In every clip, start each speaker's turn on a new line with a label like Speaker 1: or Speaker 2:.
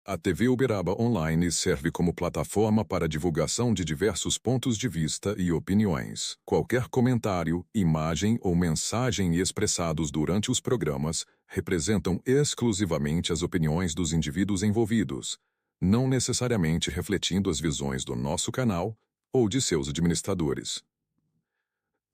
Speaker 1: A TV Uberaba Online serve como plataforma para divulgação de diversos pontos de vista e opiniões. Qualquer comentário, imagem ou mensagem expressados durante os programas representam exclusivamente as opiniões dos indivíduos envolvidos, não necessariamente refletindo as visões do nosso canal ou de seus administradores.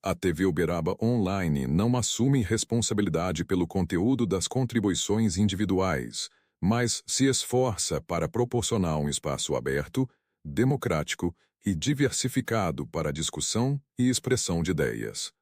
Speaker 1: A TV Uberaba Online não assume responsabilidade pelo conteúdo das contribuições individuais, mas se esforça para proporcionar um espaço aberto, democrático e diversificado para a discussão e expressão de ideias.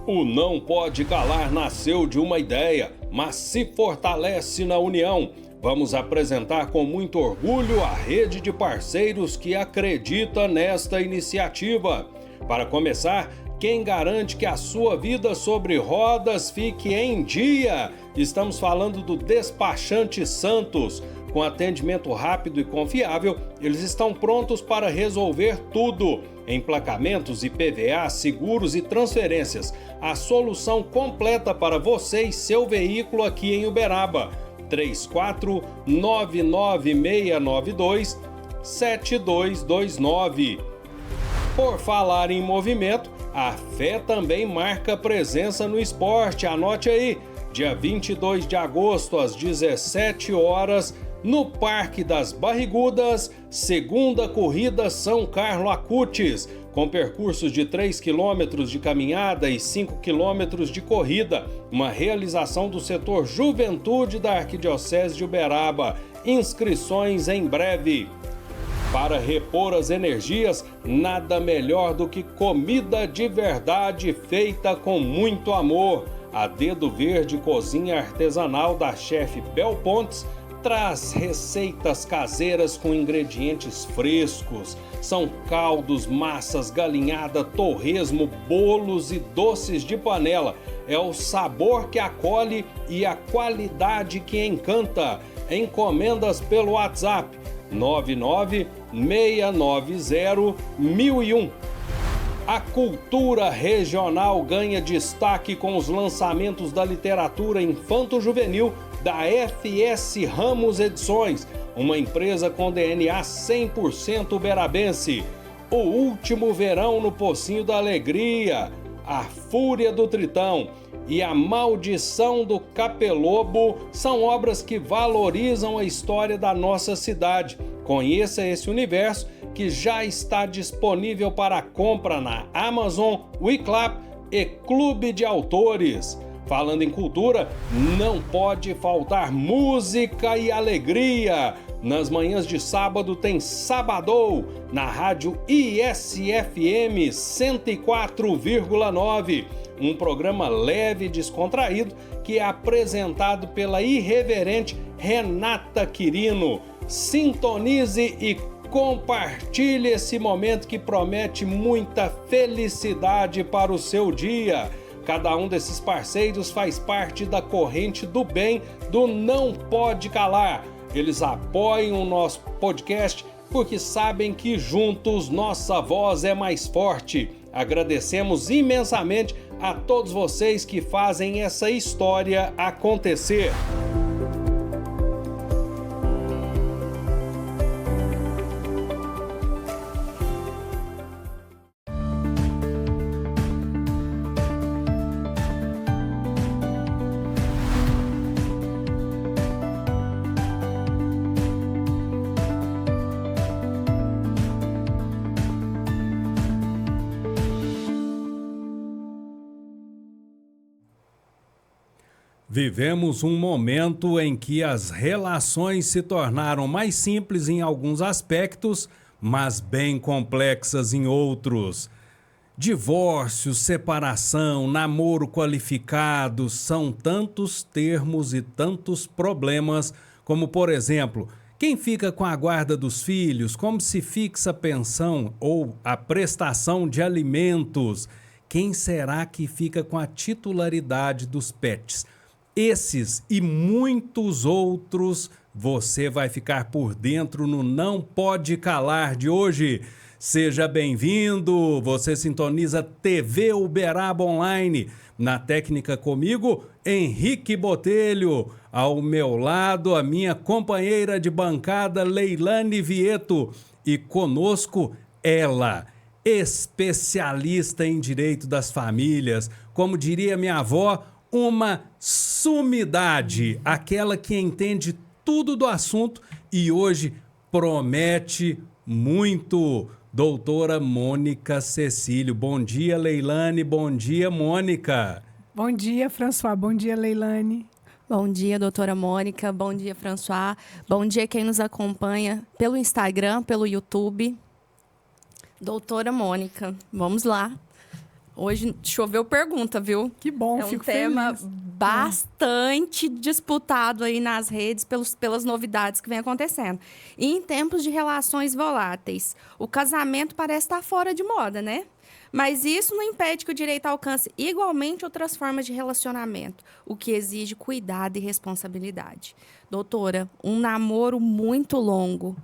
Speaker 2: O Não Pode Calar nasceu de uma ideia, mas se fortalece na união. Vamos apresentar com muito orgulho a rede de parceiros que acredita nesta iniciativa. Para começar, quem garante que a sua vida sobre rodas fique em dia? Estamos falando do Despachante Santos. Com atendimento rápido e confiável, eles estão prontos para resolver tudo. Emplacamentos, IPVA, seguros e transferências. A solução completa para você e seu veículo aqui em Uberaba. 34-99692-7229. Por falar em movimento, a Fé também marca presença no esporte. Anote aí, dia 22 de agosto, às 17 horas, no Parque das Barrigudas, segunda corrida São Carlos Acutis, com percursos de 3 km de caminhada e 5 km de corrida, uma realização do setor Juventude da Arquidiocese de Uberaba. Inscrições em breve. Para repor as energias, nada melhor do que comida de verdade feita com muito amor. A Dedo Verde Cozinha Artesanal da chefe Bel Pontes traz receitas caseiras com ingredientes frescos. São caldos, massas, galinhada, torresmo, bolos e doces de panela. É o sabor que acolhe e a qualidade que encanta. Encomendas pelo WhatsApp 99690-1001. A cultura regional ganha destaque com os lançamentos da literatura infanto-juvenil da FS Ramos Edições, uma empresa com DNA 100% uberabense. O Último Verão no Pocinho da Alegria, A Fúria do Tritão e A Maldição do Capelobo são obras que valorizam a história da nossa cidade. Conheça esse universo que já está disponível para compra na Amazon, Wiclap e Clube de Autores. Falando em cultura, não pode faltar música e alegria. Nas manhãs de sábado tem Sabadou, na rádio ISFM 104,9. Um programa leve e descontraído que é apresentado pela irreverente Renata Quirino. Sintonize e compartilhe esse momento que promete muita felicidade para o seu dia. Cada um desses parceiros faz parte da corrente do bem do Não Pode Calar. Eles apoiam o nosso podcast porque sabem que juntos nossa voz é mais forte. Agradecemos imensamente a todos vocês que fazem essa história acontecer. Vivemos um momento em que as relações se tornaram mais simples em alguns aspectos, mas bem complexas em outros. Divórcio, separação, namoro qualificado, são tantos termos e tantos problemas, como, por exemplo, quem fica com a guarda dos filhos, como se fixa a pensão ou a prestação de alimentos, quem será que fica com a titularidade dos pets? Esses e muitos outros você vai ficar por dentro no Não Pode Calar de hoje. Seja bem-vindo. Você sintoniza TV Uberaba Online. Na técnica comigo, Henrique Botelho. Ao meu lado, a minha companheira de bancada, Leilane Vieto. E conosco, ela, especialista em direito das famílias. Como diria minha avó, uma sumidade. Aquela que entende tudo do assunto e hoje promete muito. Doutora Mônica Cecílio. Bom dia, Leilane. Bom dia, Mônica.
Speaker 3: Bom dia, François. Bom dia, Leilane.
Speaker 4: Bom dia, doutora Mônica. Bom dia, François. Bom dia quem nos acompanha pelo Instagram, pelo YouTube. Doutora Mônica, vamos lá. Hoje choveu pergunta, viu?
Speaker 3: Que bom,
Speaker 4: fico
Speaker 3: feliz.
Speaker 4: É um tema bastante disputado aí nas redes pelas novidades que vem acontecendo. E em tempos de relações voláteis, o casamento parece estar fora de moda, né? Mas isso não impede que o direito alcance igualmente outras formas de relacionamento, o que exige cuidado e responsabilidade. Doutora, um namoro muito longo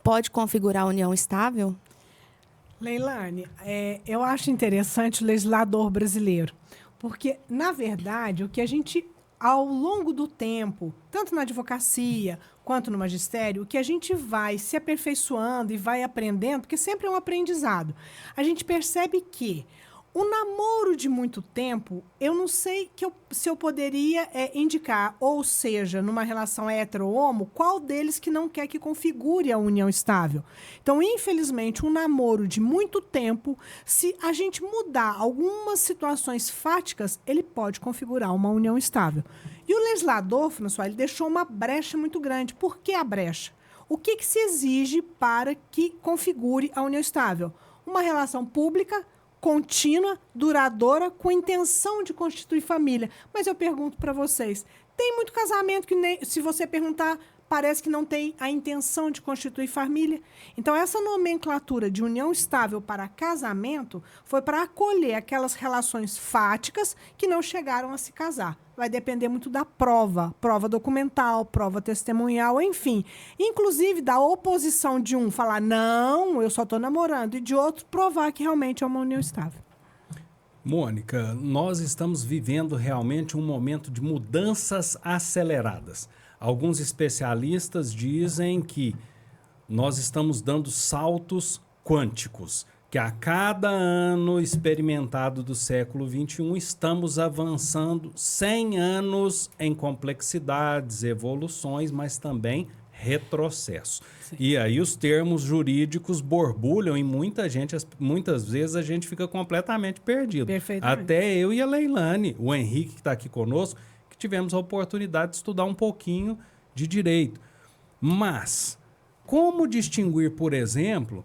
Speaker 4: pode configurar a união estável?
Speaker 3: Leilane, eu acho interessante o legislador brasileiro, porque, na verdade, o que a gente, ao longo do tempo, tanto na advocacia quanto no magistério, o que a gente vai se aperfeiçoando e vai aprendendo, porque sempre é um aprendizado, a gente percebe que o namoro de muito tempo, eu não sei se eu poderia indicar, ou seja, numa relação hétero ou homo, qual deles que não quer que configure a união estável. Então, infelizmente, um namoro de muito tempo, se a gente mudar algumas situações fáticas, ele pode configurar uma união estável. E o legislador, François, ele deixou uma brecha muito grande. Por que a brecha? O que se exige para que configure a união estável? Uma relação pública, contínua, duradoura, com intenção de constituir família. Mas eu pergunto para vocês, tem muito casamento que, se você perguntar, parece que não tem a intenção de constituir família. Então, essa nomenclatura de união estável para casamento foi para acolher aquelas relações fáticas que não chegaram a se casar. Vai depender muito da prova documental, prova testemunhal, enfim. Inclusive da oposição de um falar, não, eu só estou namorando, e de outro provar que realmente é uma união estável.
Speaker 2: Mônica, nós estamos vivendo realmente um momento de mudanças aceleradas. Alguns especialistas dizem que nós estamos dando saltos quânticos, que a cada ano experimentado do século XXI estamos avançando 100 anos em complexidades, evoluções, mas também retrocesso. Sim. E aí os termos jurídicos borbulham e muitas vezes a gente fica completamente perdido.
Speaker 3: Perfeitamente.
Speaker 2: Até eu e a Leilane, o Henrique que está aqui conosco, que tivemos a oportunidade de estudar um pouquinho de direito. Mas como distinguir, por exemplo,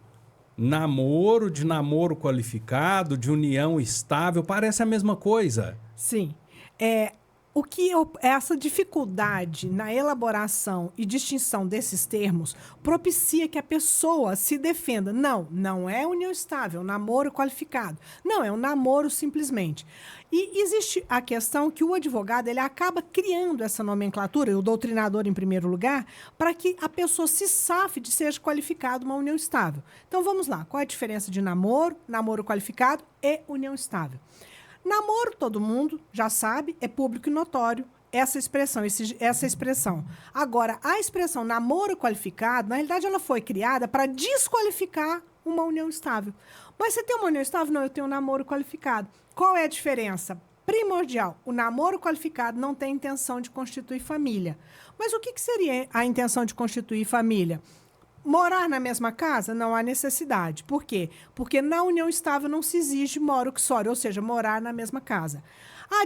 Speaker 2: de namoro qualificado, de união estável? Parece a mesma coisa.
Speaker 3: Sim. Essa dificuldade na elaboração e distinção desses termos propicia que a pessoa se defenda. Não é união estável, namoro qualificado. Não, é um namoro simplesmente. E existe a questão que o advogado ele acaba criando essa nomenclatura, e o doutrinador em primeiro lugar, para que a pessoa se safe de ser qualificado uma união estável. Então vamos lá, qual é a diferença de namoro qualificado e união estável? Namoro, todo mundo já sabe, é público e notório essa expressão. Agora, a expressão namoro qualificado, na realidade, ela foi criada para desqualificar uma união estável. Mas você tem uma união estável? Não, eu tenho um namoro qualificado. Qual é a diferença? Primordial, o namoro qualificado não tem intenção de constituir família. Mas o que seria a intenção de constituir família? Morar na mesma casa? Não há necessidade. Por quê? Porque na união estável não se exige mora uxória, ou seja, morar na mesma casa.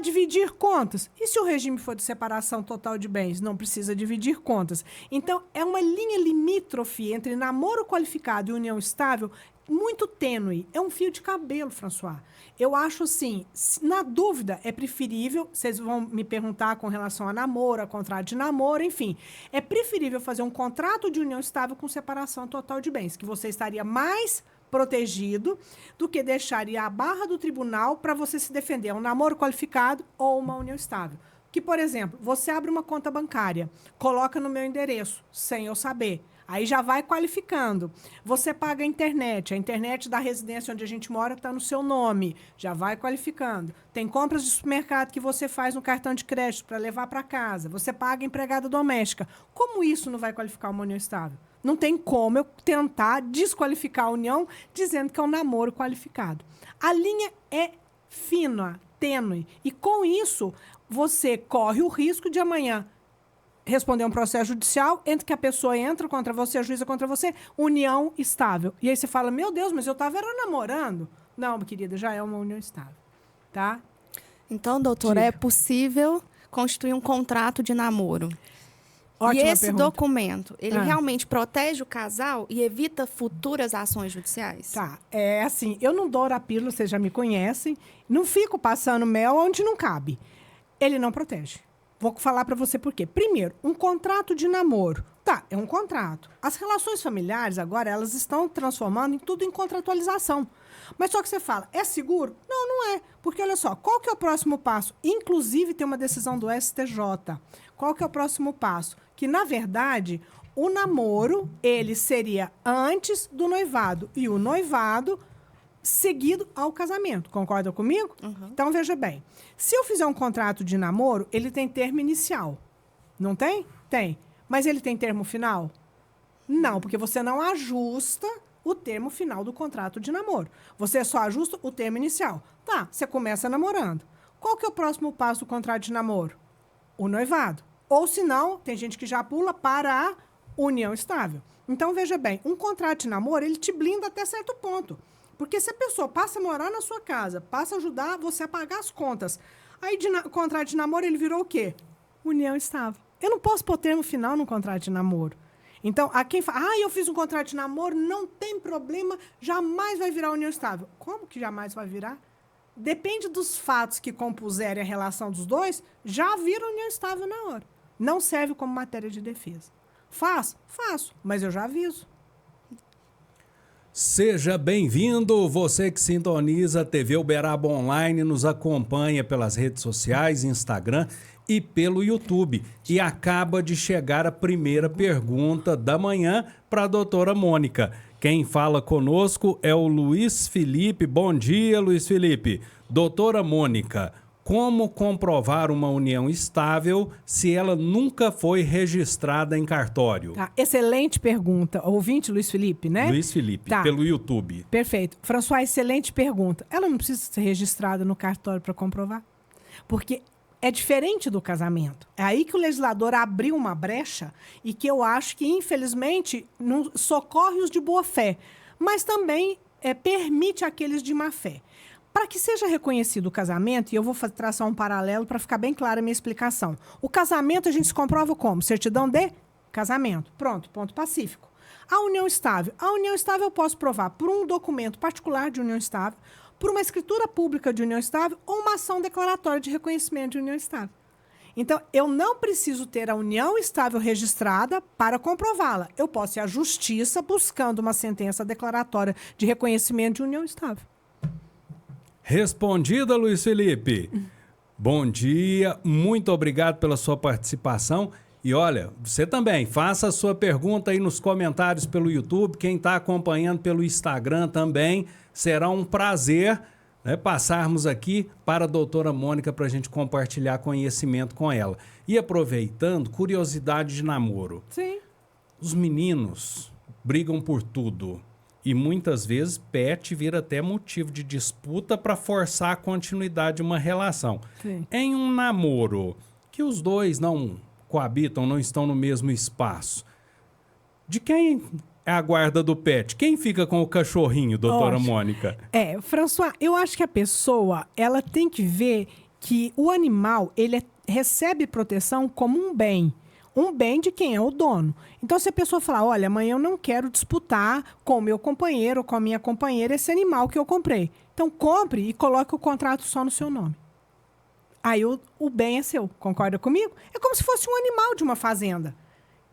Speaker 3: Dividir contas? E se o regime for de separação total de bens? Não precisa dividir contas. Então, é uma linha limítrofe entre namoro qualificado e união estável muito tênue. É um fio de cabelo, François. Eu acho assim, na dúvida, é preferível, vocês vão me perguntar com relação a namoro, a contrato de namoro, enfim, é preferível fazer um contrato de união estável com separação total de bens, que você estaria mais protegido do que deixar ir à barra do tribunal para você se defender. É um namoro qualificado ou uma união estável. O que, por exemplo, você abre uma conta bancária, coloca no meu endereço, sem eu saber. Aí já vai qualificando. Você paga a internet da residência onde a gente mora está no seu nome, já vai qualificando. Tem compras de supermercado que você faz no cartão de crédito para levar para casa. Você paga empregada doméstica. Como isso não vai qualificar uma união estável? Não tem como eu tentar desqualificar a união dizendo que é um namoro qualificado. A linha é fina, tênue. E com isso, você corre o risco de amanhã responder um processo judicial entre que a pessoa entra contra você, a juíza contra você, união estável. E aí você fala, meu Deus, mas eu estava namorando. Não, querida, já é uma união estável. Tá?
Speaker 4: Então, doutora, é possível constituir um contrato de namoro?
Speaker 3: Ótima
Speaker 4: e esse
Speaker 3: pergunta.
Speaker 4: documento, ele realmente protege o casal e evita futuras ações judiciais?
Speaker 3: Tá, é assim, eu não dou a pílula, vocês já me conhecem, não fico passando mel onde não cabe. Ele não protege. Vou falar para você por quê. Primeiro, um contrato de namoro. Tá, é um contrato. As relações familiares agora, elas estão transformando em tudo em contratualização. Mas só que você fala, é seguro? Não, não é. Porque olha só, qual que é o próximo passo? Inclusive tem uma decisão do STJ. Qual que é o próximo passo? Que, na verdade, o namoro, ele seria antes do noivado. E o noivado seguido ao casamento. Concorda comigo? Uhum. Então, veja bem. Se eu fizer um contrato de namoro, ele tem termo inicial. Não tem? Tem. Mas ele tem termo final? Não, porque você não ajusta o termo final do contrato de namoro. Você só ajusta o termo inicial. Tá, você começa namorando. Qual que é o próximo passo do contrato de namoro? O noivado. Ou, se não, tem gente que já pula para a união estável. Então, veja bem, um contrato de namoro, ele te blinda até certo ponto. Porque se a pessoa passa a morar na sua casa, passa a ajudar você a pagar as contas, aí o contrato de namoro, ele virou o quê? União estável. Eu não posso pôr termo final no contrato de namoro. Então, a quem fala, eu fiz um contrato de namoro, não tem problema, jamais vai virar união estável. Como que jamais vai virar? Depende dos fatos que compuserem a relação dos dois, já vira união estável na hora. Não serve como matéria de defesa. Faço? Faço, mas eu já aviso.
Speaker 2: Seja bem-vindo, você que sintoniza a TV Uberaba Online, nos acompanha pelas redes sociais, Instagram e pelo YouTube. E acaba de chegar a primeira pergunta da manhã para a doutora Mônica. Quem fala conosco é o Luiz Felipe. Bom dia, Luiz Felipe. Doutora Mônica, como comprovar uma união estável se ela nunca foi registrada em cartório?
Speaker 3: Tá, excelente pergunta. Ouvinte, Luiz Felipe, né?
Speaker 2: Luiz Felipe,
Speaker 3: tá.
Speaker 2: Pelo YouTube.
Speaker 3: Perfeito. François, excelente pergunta. Ela não precisa ser registrada no cartório para comprovar? Porque é diferente do casamento. É aí que o legislador abriu uma brecha e que eu acho que, infelizmente, não socorre os de boa fé, mas também permite aqueles de má fé. Para que seja reconhecido o casamento, e eu vou traçar um paralelo para ficar bem clara a minha explicação. O casamento a gente se comprova como? Certidão de casamento. Pronto, ponto pacífico. A união estável. A união estável eu posso provar por um documento particular de união estável, por uma escritura pública de união estável ou uma ação declaratória de reconhecimento de união estável. Então, eu não preciso ter a união estável registrada para comprová-la. Eu posso ir à justiça buscando uma sentença declaratória de reconhecimento de união estável.
Speaker 2: Respondida, Luiz Felipe. Bom dia, muito obrigado pela sua participação. E olha, você também, faça a sua pergunta aí nos comentários pelo YouTube. Quem está acompanhando pelo Instagram também, será um prazer, né, passarmos aqui para a doutora Mônica para a gente compartilhar conhecimento com ela. E aproveitando, curiosidade de namoro.
Speaker 3: Sim.
Speaker 2: Os meninos brigam por tudo. E muitas vezes pet vira até motivo de disputa para forçar a continuidade de uma relação.
Speaker 3: Sim.
Speaker 2: Em um namoro que os dois não coabitam, não estão no mesmo espaço, de quem é a guarda do pet? Quem fica com o cachorrinho, doutora
Speaker 3: Ótimo.
Speaker 2: Mônica?
Speaker 3: François, eu acho que a pessoa ela tem que ver que o animal ele recebe proteção como um bem. Um bem de quem é o dono. Então, se a pessoa falar, olha, amanhã eu não quero disputar com o meu companheiro ou com a minha companheira esse animal que eu comprei. Então, compre e coloque o contrato só no seu nome. Aí o bem é seu. Concorda comigo? É como se fosse um animal de uma fazenda.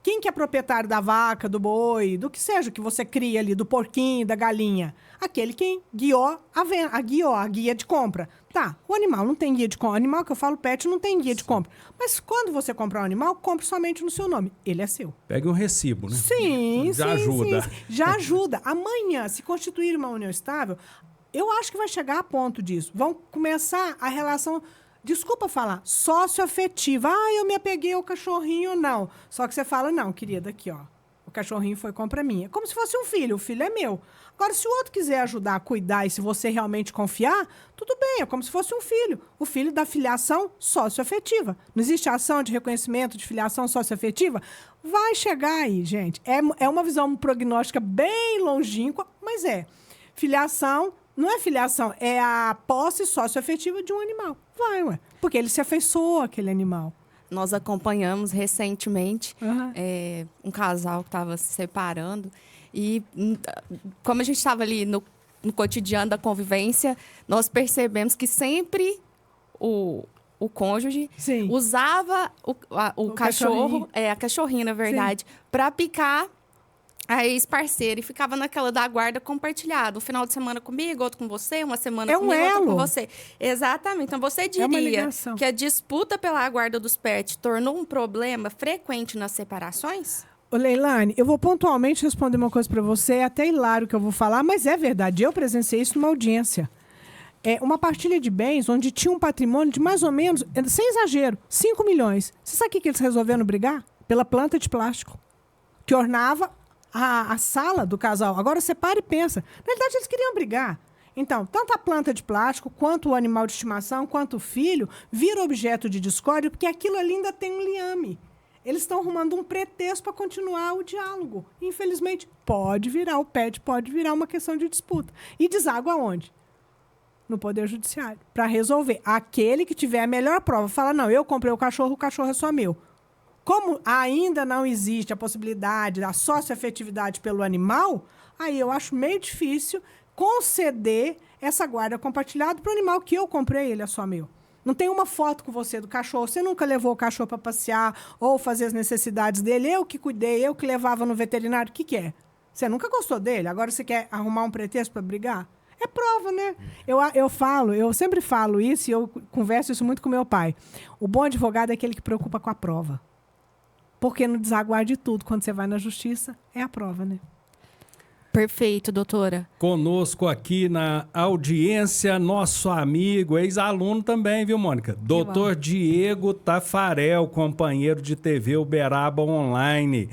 Speaker 3: Quem que é proprietário da vaca, do boi, do que seja que você cria ali, do porquinho, da galinha? Aquele quem guiou a guia de compra. Tá, o animal não tem guia de compra. O animal que eu falo, pet, não tem guia de compra. Mas quando você comprar um animal, compre somente no seu nome. Ele é seu.
Speaker 5: Pegue um recibo, né?
Speaker 3: Sim,
Speaker 5: Já ajuda.
Speaker 3: Sim. Já ajuda. Amanhã, se constituir uma união estável, eu acho que vai chegar a ponto disso. Vão começar a relação... Desculpa falar, socioafetiva. Eu me apeguei ao cachorrinho, não. Só que você fala, não, querida, aqui, ó. O cachorrinho foi compra minha. Como se fosse um filho, o filho é meu. Agora, se o outro quiser ajudar a cuidar e se você realmente confiar, tudo bem, é como se fosse um filho. O filho da filiação socioafetiva. Não existe ação de reconhecimento de filiação socioafetiva? Vai chegar aí, gente. É uma visão prognóstica bem longínqua, mas é. Filiação... Não é filiação, é a posse socioafetiva de um animal. Vai, ué. Porque ele se afeiçoou àquele animal.
Speaker 4: Nós acompanhamos recentemente um casal que estava se separando. E como a gente estava ali no cotidiano da convivência, nós percebemos que sempre o cônjuge usava o cachorro, a cachorrinha, na verdade, para picar a ex-parceira, e ficava naquela da guarda compartilhada. Um final de semana comigo, outro com você, uma semana comigo, outro com você. Exatamente. Então, você diria que a disputa pela guarda dos pets tornou um problema frequente nas separações?
Speaker 3: Ô, Leilane, eu vou pontualmente responder uma coisa para você, é até hilário que eu vou falar, mas é verdade. Eu presenciei isso numa audiência. É uma partilha de bens onde tinha um patrimônio de mais ou menos, sem exagero, 5 milhões. Você sabe o que eles resolveram brigar? Pela planta de plástico, que ornava a sala do casal. Agora você para e pensa. Na verdade, eles queriam brigar. Então, tanto a planta de plástico, quanto o animal de estimação, quanto o filho, vira objeto de discórdia, porque aquilo ali ainda tem um liame. Eles estão arrumando um pretexto para continuar o diálogo. Infelizmente, pode virar o pet, pode virar uma questão de disputa. E deságua aonde? No Poder Judiciário. Para resolver. Aquele que tiver a melhor prova, fala, não, eu comprei o cachorro é só meu. Como ainda não existe a possibilidade da socioafetividade pelo animal, aí eu acho meio difícil conceder essa guarda compartilhada para o animal que eu comprei, ele é só meu. Não tem uma foto com você do cachorro, você nunca levou o cachorro para passear ou fazer as necessidades dele, eu que cuidei, eu que levava no veterinário, o que é? Você nunca gostou dele, agora você quer arrumar um pretexto para brigar? É prova, né? Eu sempre falo isso e eu converso isso muito com meu pai. O bom advogado é aquele que preocupa com a prova. Porque no desaguar de tudo, quando você vai na justiça, é a prova, né?
Speaker 4: Perfeito, doutora.
Speaker 5: Conosco aqui na audiência, nosso amigo, ex-aluno também, viu, Mônica? Doutor Diego Tafarel, companheiro de TV Uberaba Online.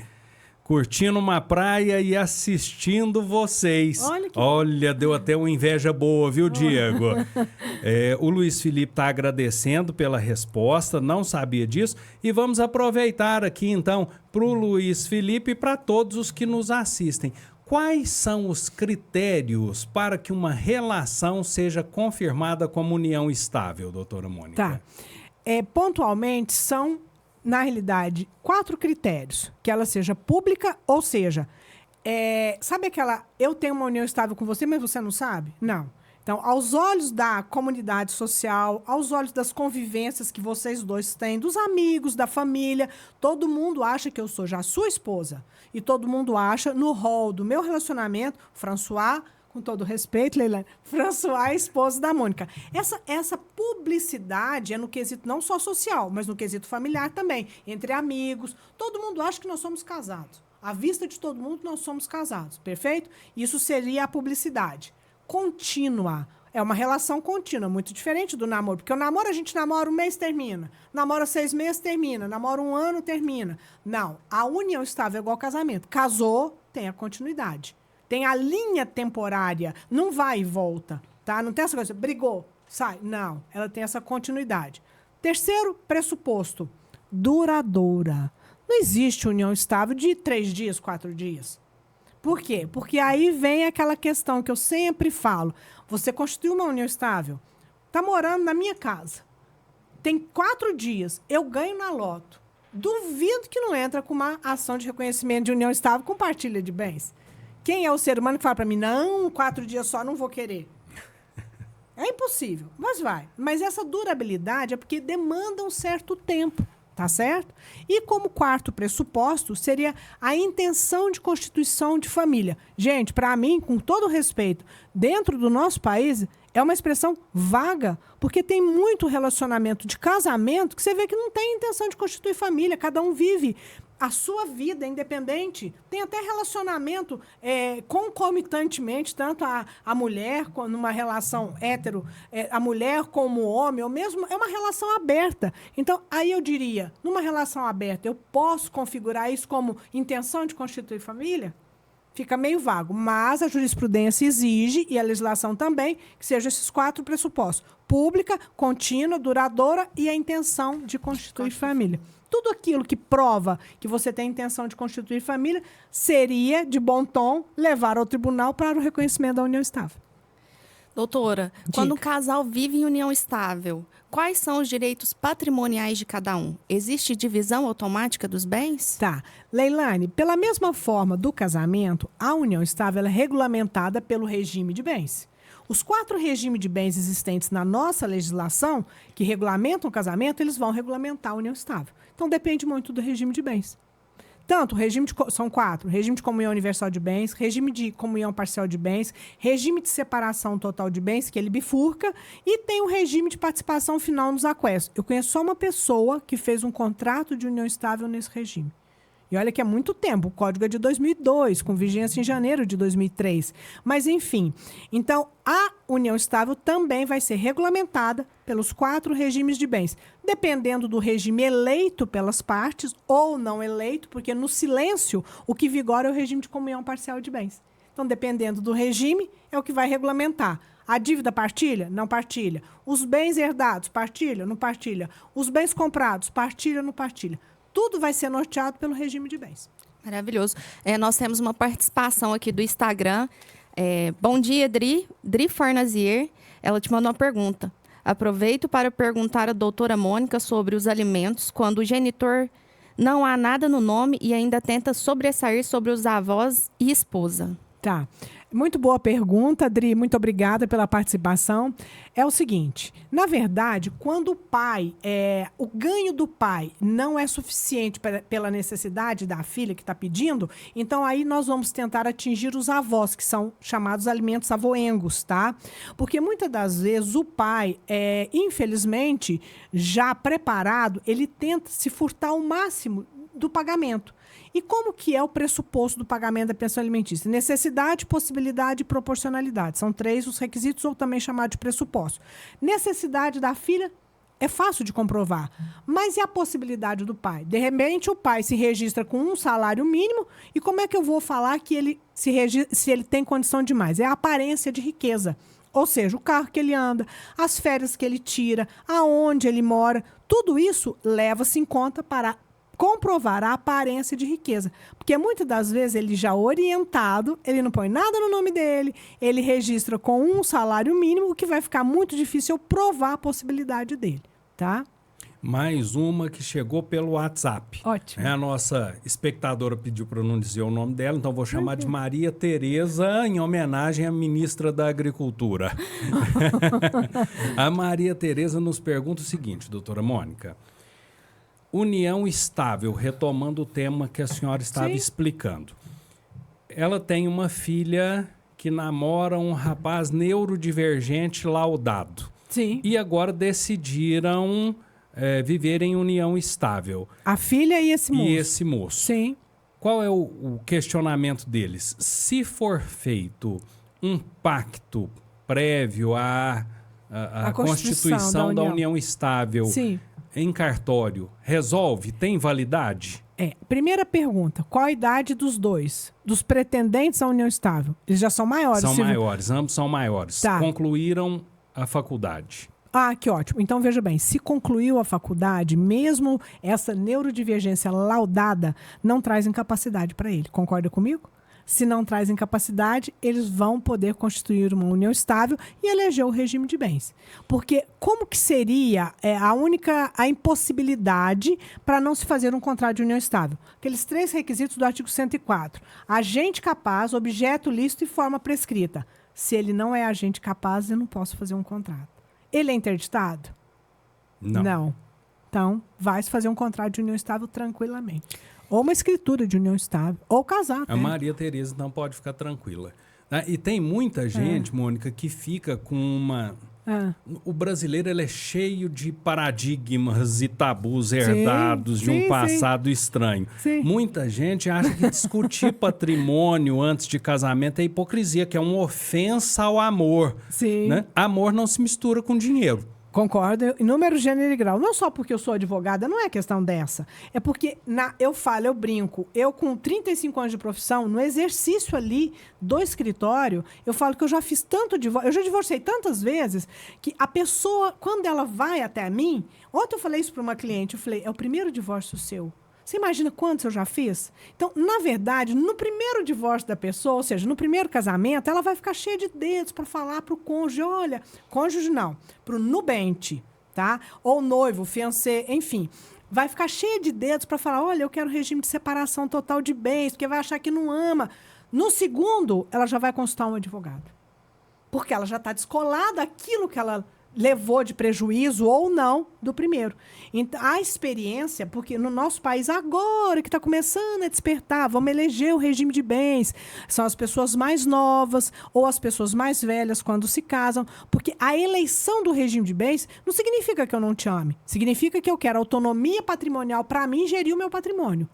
Speaker 5: Curtindo uma praia e assistindo vocês. Olha, deu até uma inveja boa, viu, Diego? O Luiz Felipe está agradecendo pela resposta, não sabia disso. E vamos aproveitar aqui, então, para o Luiz Felipe e para todos os que nos assistem. Quais são os critérios para que uma relação seja confirmada como união estável, doutora Mônica?
Speaker 3: Tá. Pontualmente, são... na realidade, 4 critérios. Que ela seja pública, ou seja, sabe aquela, eu tenho uma união estável com você, mas você não sabe? Não. Então, aos olhos da comunidade social, aos olhos das convivências que vocês dois têm, dos amigos, da família, todo mundo acha que eu sou já sua esposa. E todo mundo acha, no rol do meu relacionamento, François, com todo respeito, Leilane, François é esposa da Mônica. Essa publicidade é no quesito não só social, mas no quesito familiar também, entre amigos. Todo mundo acha que nós somos casados. À vista de todo mundo, nós somos casados, perfeito? Isso seria a publicidade. Contínua. É uma relação contínua, muito diferente do namoro. Porque o namoro, a gente namora 1 mês, termina. Namora 6 meses, termina. Namora 1 ano, termina. Não. A união estável é igual ao casamento. Casou, tem a continuidade. Tem a linha temporária. Não vai e volta, tá? Não tem essa coisa, brigou, sai. Não. Ela tem essa continuidade. Terceiro pressuposto, duradoura. Não existe união estável de 3 dias, 4 dias. Por quê? Porque aí vem aquela questão que eu sempre falo. Você constituiu uma união estável, está morando na minha casa, tem 4 dias, eu ganho na loto. Duvido que não entra com uma ação de reconhecimento de união estável com partilha de bens. Quem é o ser humano que fala para mim, não, 4 dias só, não vou querer? É impossível, mas vai. Mas essa durabilidade é porque demanda um certo tempo. Tá certo? E como quarto pressuposto seria a intenção de constituição de família. Gente, para mim, com todo respeito, dentro do nosso país, é uma expressão vaga, porque tem muito relacionamento de casamento que você vê que não tem intenção de constituir família, cada um vive a sua vida independente. Tem até relacionamento concomitantemente, tanto a mulher, numa relação hétero, a mulher como o homem, ou mesmo é uma relação aberta. Então, aí eu diria, numa relação aberta, eu posso configurar isso como intenção de constituir família? Fica meio vago, mas a jurisprudência exige, e a legislação também, que sejam esses 4 pressupostos: pública, contínua, duradoura e a intenção de constituir família. Tudo aquilo que prova que você tem intenção de constituir família seria, de bom tom, levar ao tribunal para o reconhecimento da união estável.
Speaker 4: Doutora, quando um casal vive em união estável, quais são os direitos patrimoniais de cada um? Existe divisão automática dos bens?
Speaker 3: Tá. Leilane, pela mesma forma do casamento, a união estável é regulamentada pelo regime de bens. Os 4 regimes de bens existentes na nossa legislação, que regulamentam o casamento, eles vão regulamentar a união estável. Então, depende muito do regime de bens. Tanto, são 4. Regime de comunhão universal de bens, regime de comunhão parcial de bens, regime de separação total de bens, que ele bifurca, e tem o regime de participação final nos aquestos. Eu conheço só uma pessoa que fez um contrato de união estável nesse regime. E olha que é muito tempo, o código é de 2002, com vigência em janeiro de 2003. Mas, enfim, então a união estável também vai ser regulamentada pelos 4 regimes de bens, dependendo do regime eleito pelas partes ou não eleito, porque no silêncio o que vigora é o regime de comunhão parcial de bens. Então, dependendo do regime, é o que vai regulamentar. A dívida partilha? Não partilha. Os bens herdados, partilha? Não partilha. Os bens comprados, partilha? Não partilha. Tudo vai ser norteado pelo regime de bens.
Speaker 4: Maravilhoso. Nós temos uma participação aqui do Instagram. Bom dia, Dri Farnazier. Ela te mandou uma pergunta. Aproveito para perguntar à doutora Mônica sobre os alimentos quando o genitor não há nada no nome e ainda tenta sobressair sobre os avós e esposa.
Speaker 3: Tá. Muito boa pergunta, Dri. Muito obrigada pela participação. É o seguinte, na verdade, quando o ganho do pai não é suficiente pela necessidade da filha que está pedindo, então aí nós vamos tentar atingir os avós, que são chamados alimentos avoengos, tá? Porque muitas das vezes o pai, infelizmente, já preparado, ele tenta se furtar ao máximo do pagamento. E como que é o pressuposto do pagamento da pensão alimentícia? Necessidade, possibilidade e proporcionalidade. São 3 os requisitos, ou também chamado de pressuposto. Necessidade da filha é fácil de comprovar. Mas e a possibilidade do pai? De repente, o pai se registra com um salário mínimo, e como é que eu vou falar que ele se ele tem condição de mais? É a aparência de riqueza. Ou seja, o carro que ele anda, as férias que ele tira, aonde ele mora, tudo isso leva-se em conta para comprovar a aparência de riqueza. Porque muitas das vezes ele já orientado, ele não põe nada no nome dele, ele registra com um salário mínimo, o que vai ficar muito difícil eu provar a possibilidade dele, tá?
Speaker 5: Mais uma que chegou pelo WhatsApp.
Speaker 3: Ótimo.
Speaker 5: A nossa espectadora pediu para eu não dizer o nome dela, então vou chamar de Maria Tereza, em homenagem à ministra da Agricultura. A Maria Tereza nos pergunta o seguinte, doutora Mônica. União estável, retomando o tema que a senhora estava explicando. Ela tem uma filha que namora um rapaz neurodivergente laudado.
Speaker 3: Sim.
Speaker 5: E agora decidiram viver em união estável.
Speaker 3: A filha e esse moço.
Speaker 5: E esse moço.
Speaker 3: Sim.
Speaker 5: Qual é o questionamento deles? Se for feito um pacto prévio à constituição da união estável,
Speaker 3: sim,
Speaker 5: em cartório, resolve? Tem validade?
Speaker 3: Primeira pergunta, qual a idade dos dois? Dos pretendentes à união estável? Eles já são maiores?
Speaker 5: São maiores, ambos são maiores.
Speaker 3: Tá.
Speaker 5: Concluíram a faculdade.
Speaker 3: Ah, que ótimo. Então, veja bem, se concluiu a faculdade, mesmo essa neurodivergência laudada não traz incapacidade para ele. Concorda comigo? Se não traz incapacidade, eles vão poder constituir uma união estável e eleger o regime de bens. Porque como que seria a impossibilidade para não se fazer um contrato de união estável? Aqueles 3 requisitos do artigo 104. Agente capaz, objeto lícito e forma prescrita. Se ele não é agente capaz, eu não posso fazer um contrato. Ele é interditado?
Speaker 5: Não.
Speaker 3: Então, vai se fazer um contrato de união estável tranquilamente. Ou uma escritura de união estável, ou casar.
Speaker 5: A Maria Tereza não pode ficar tranquila. Né? E tem muita gente, Mônica, que fica com uma... O brasileiro ele é cheio de paradigmas e tabus herdados de um passado estranho.
Speaker 3: Sim.
Speaker 5: Muita gente acha que discutir patrimônio antes de casamento é hipocrisia, que é uma ofensa ao amor.
Speaker 3: Sim.
Speaker 5: Né? Amor não se mistura com dinheiro.
Speaker 3: Concordo, em número, gênero e grau. Não só porque eu sou advogada, não é questão dessa. É porque eu brinco, eu com 35 anos de profissão, no exercício ali do escritório, eu falo que eu já fiz tanto divórcio, eu já divorciei tantas vezes, que a pessoa, quando ela vai até mim, ontem eu falei isso para uma cliente, eu falei, é o primeiro divórcio seu. Você imagina quantos eu já fiz? Então, na verdade, no primeiro divórcio da pessoa, ou seja, no primeiro casamento, ela vai ficar cheia de dedos para falar para o cônjuge, olha, cônjuge não, para o nubente, tá? Ou noivo, fiancé, enfim. Vai ficar cheia de dedos para falar, olha, eu quero regime de separação total de bens, porque vai achar que não ama. No segundo, ela já vai consultar um advogado. Porque ela já está descolada daquilo que ela levou de prejuízo ou não do primeiro. Então, a experiência, porque no nosso país agora que está começando a despertar, vamos eleger o regime de bens, são as pessoas mais novas ou as pessoas mais velhas quando se casam, porque a eleição do regime de bens não significa que eu não te ame, significa que eu quero autonomia patrimonial para mim gerir o meu patrimônio.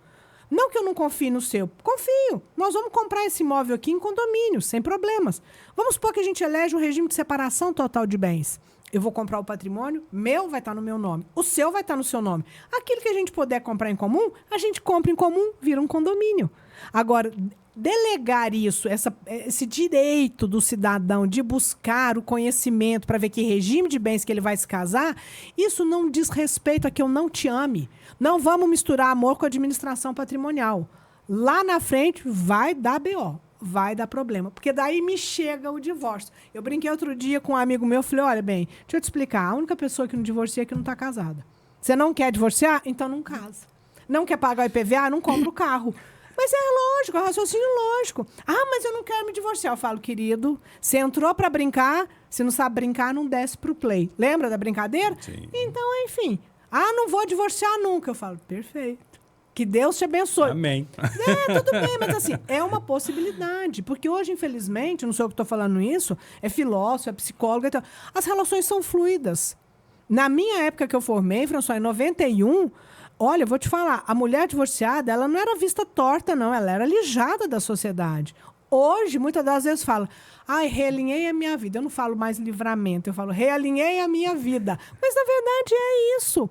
Speaker 3: Não que eu não confie no seu. Confio. Nós vamos comprar esse imóvel aqui em condomínio, sem problemas. Vamos supor que a gente elege o regime de separação total de bens. Eu vou comprar o patrimônio, meu vai estar no meu nome, o seu vai estar no seu nome. Aquilo que a gente puder comprar em comum, a gente compra em comum, vira um condomínio. Agora, delegar isso, esse direito do cidadão de buscar o conhecimento para ver que regime de bens que ele vai se casar, isso não diz respeito a que eu não te ame. Não vamos misturar amor com administração patrimonial. Lá na frente vai dar BO. Vai dar problema, porque daí me chega o divórcio. Eu brinquei outro dia com um amigo meu, falei, olha bem, deixa eu te explicar, a única pessoa que não divorcia é que não está casada. Você não quer divorciar? Então não casa. Não quer pagar o IPVA? Não compra o carro. Mas é lógico, é raciocínio lógico. Ah, mas eu não quero me divorciar. Eu falo, querido, você entrou para brincar, se não sabe brincar, não desce pro play. Lembra da brincadeira?
Speaker 5: Sim.
Speaker 3: Então, enfim. Ah, não vou divorciar nunca. Eu falo, perfeito. Que Deus te abençoe.
Speaker 5: Amém.
Speaker 3: Tudo bem, mas assim, é uma possibilidade. Porque hoje, infelizmente, não sou eu que estou falando isso, é filósofo, é psicólogo, então, as relações são fluidas. Na minha época que eu formei, François, em 91, olha, eu vou te falar, a mulher divorciada, ela não era vista torta, não, ela era alijada da sociedade. Hoje, muitas das vezes fala, ai, realinhei a minha vida. Eu não falo mais livramento, eu falo, realinhei a minha vida. Mas, na verdade, é isso.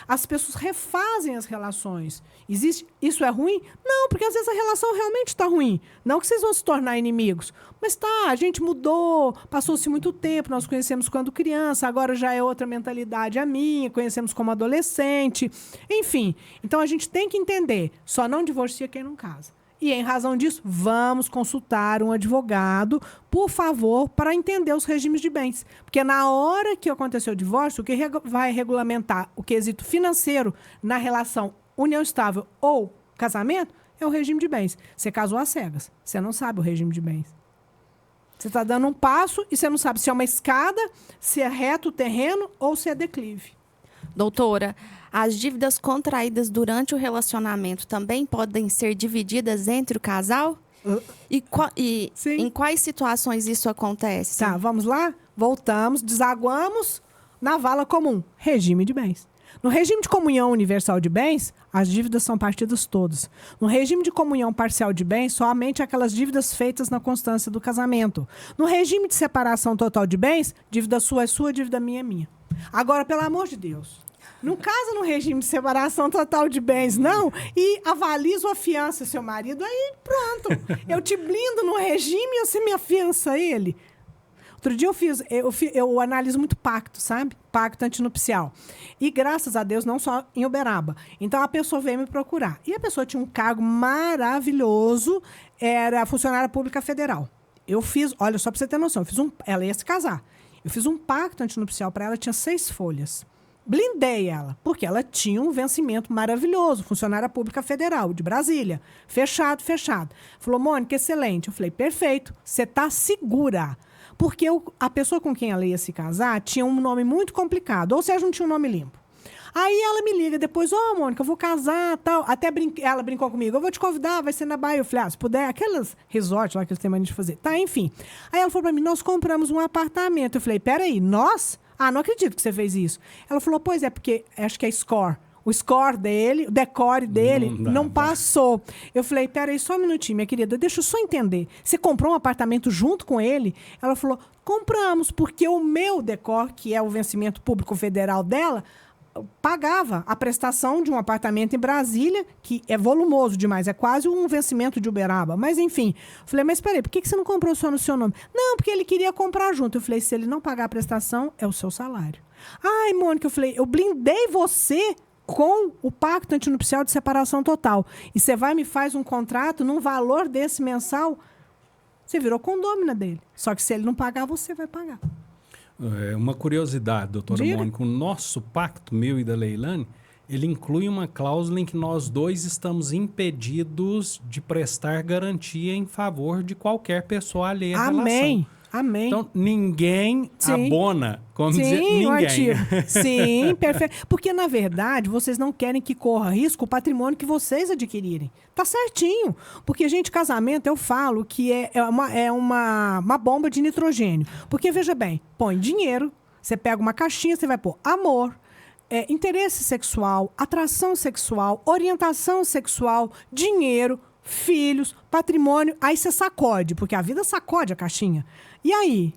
Speaker 3: As pessoas refazem as relações. Isso é ruim? Não, porque às vezes a relação realmente está ruim. Não que vocês vão se tornar inimigos. Mas tá, a gente mudou, passou-se muito tempo, nós conhecemos quando criança, agora já é outra mentalidade a minha, conhecemos como adolescente. Enfim, então a gente tem que entender, só não divorcia quem não casa. E, em razão disso, vamos consultar um advogado, por favor, para entender os regimes de bens. Porque na hora que aconteceu o divórcio, o que vai regulamentar o quesito financeiro na relação união estável ou casamento é o regime de bens. Você casou às cegas, você não sabe o regime de bens. Você está dando um passo e você não sabe se é uma escada, se é reto o terreno ou se é declive.
Speaker 4: Doutora, as dívidas contraídas durante o relacionamento também podem ser divididas entre o casal? E em quais situações isso acontece?
Speaker 3: Tá, vamos lá? Voltamos, desaguamos na vala comum, regime de bens. No regime de comunhão universal de bens, as dívidas são partidas todas. No regime de comunhão parcial de bens, somente aquelas dívidas feitas na constância do casamento. No regime de separação total de bens, dívida sua é sua, dívida minha é minha. Agora, pelo amor de Deus, não casa no regime de separação total de bens, não, e avalizo a fiança, seu marido, aí pronto. Eu te blindo no regime e você me afiança ele. Outro dia eu analiso muito pacto, sabe? Pacto antinupcial. E graças a Deus, não só em Uberaba. Então a pessoa veio me procurar. E a pessoa tinha um cargo maravilhoso, era funcionária pública federal. Eu fiz, olha, só para você ter noção, ela ia se casar. Eu fiz um pacto antinupcial para ela, tinha 6 folhas. Blindei ela, porque ela tinha um vencimento maravilhoso, funcionária pública federal, de Brasília. Fechado. Falou, Mônica, excelente. Eu falei, perfeito, você está segura. Porque a pessoa com quem ela ia se casar tinha um nome muito complicado, ou seja, não tinha um nome limpo. Aí ela me liga depois, Mônica, eu vou casar, tal. Até ela brincou comigo, eu vou te convidar, vai ser na Bahia. Eu falei, se puder, aquelas resorts lá que eles têm mania de fazer. Tá, enfim. Aí ela falou pra mim, nós compramos um apartamento. Eu falei, peraí, nós? Não acredito que você fez isso. Ela falou, pois é, porque acho que é score. O score dele, o decore dele, não passou. Eu falei, peraí, só um minutinho, minha querida, deixa eu só entender. Você comprou um apartamento junto com ele? Ela falou, compramos, porque o meu decore, que é o vencimento público federal dela, pagava a prestação de um apartamento em Brasília, que é volumoso demais, é quase um vencimento de Uberaba. Mas, enfim, eu falei, mas peraí, por que você não comprou só no seu nome? Não, porque ele queria comprar junto. Eu falei, se ele não pagar a prestação, é o seu salário. Ai, Mônica, eu falei, eu blindei você com o pacto antinupcial de separação total. E você vai e me faz um contrato num valor desse mensal, você virou condômina dele. Só que se ele não pagar, você vai pagar.
Speaker 5: Uma curiosidade, doutora Mônica, o nosso pacto, meu e da Leilane, ele inclui uma cláusula em que nós dois estamos impedidos de prestar garantia em favor de qualquer pessoa alheia à relação.
Speaker 3: Amém.
Speaker 5: Então, ninguém abona, como dizer, ninguém.
Speaker 3: Sim, perfeito. Porque, na verdade, vocês não querem que corra risco o patrimônio que vocês adquirirem. Tá certinho. Porque, gente, casamento, eu falo que é uma bomba de nitrogênio. Porque, veja bem, põe dinheiro, você pega uma caixinha, você vai pôr amor, interesse sexual, atração sexual, orientação sexual, dinheiro, filhos, patrimônio, aí você sacode, porque a vida sacode a caixinha. E aí?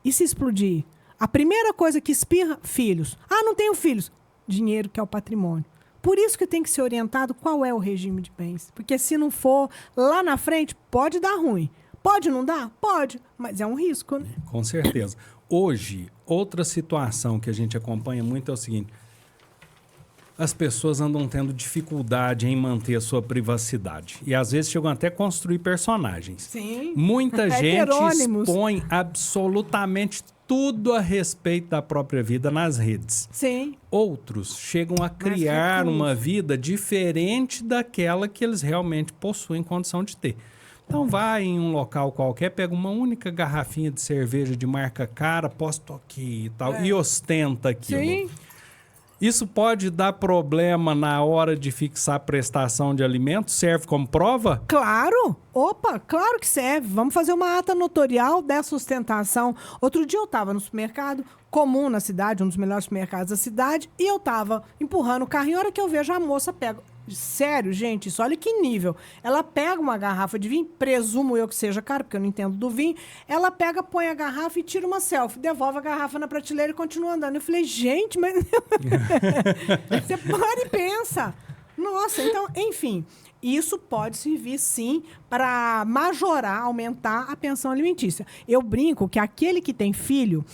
Speaker 3: E se explodir? A primeira coisa que espirra, filhos. Não tenho filhos. Dinheiro, que é o patrimônio. Por isso que tem que ser orientado qual é o regime de bens. Porque se não for, lá na frente, pode dar ruim. Pode não dar? Pode. Mas é um risco, né?
Speaker 5: Com certeza. Hoje, outra situação que a gente acompanha muito é o seguinte. As pessoas andam tendo dificuldade em manter a sua privacidade. E às vezes chegam até a construir personagens.
Speaker 3: Sim.
Speaker 5: Muita gente expõe absolutamente tudo a respeito da própria vida nas redes.
Speaker 3: Sim.
Speaker 5: Outros chegam a criar uma vida diferente daquela que eles realmente possuem condição de ter. Então vai em um local qualquer, pega uma única garrafinha de cerveja de marca cara, posta aqui e tal, e ostenta aquilo.
Speaker 3: Sim.
Speaker 5: Isso pode dar problema na hora de fixar a prestação de alimentos? Serve como prova?
Speaker 3: Claro! Opa, claro que serve. Vamos fazer uma ata notorial dessa ostentação. Outro dia eu estava no supermercado comum na cidade, um dos melhores supermercados da cidade, e eu estava empurrando o carrinho. A hora que eu vejo a moça pega... Sério, gente, isso, olha que nível. Ela pega uma garrafa de vinho, presumo eu que seja caro, porque eu não entendo do vinho. Ela pega, põe a garrafa e tira uma selfie. Devolve a garrafa na prateleira e continua andando. Eu falei, gente, mas... Você para e pensa. Nossa, então, enfim... Isso pode servir, sim, para majorar, aumentar a pensão alimentícia. Eu brinco que aquele que tem filho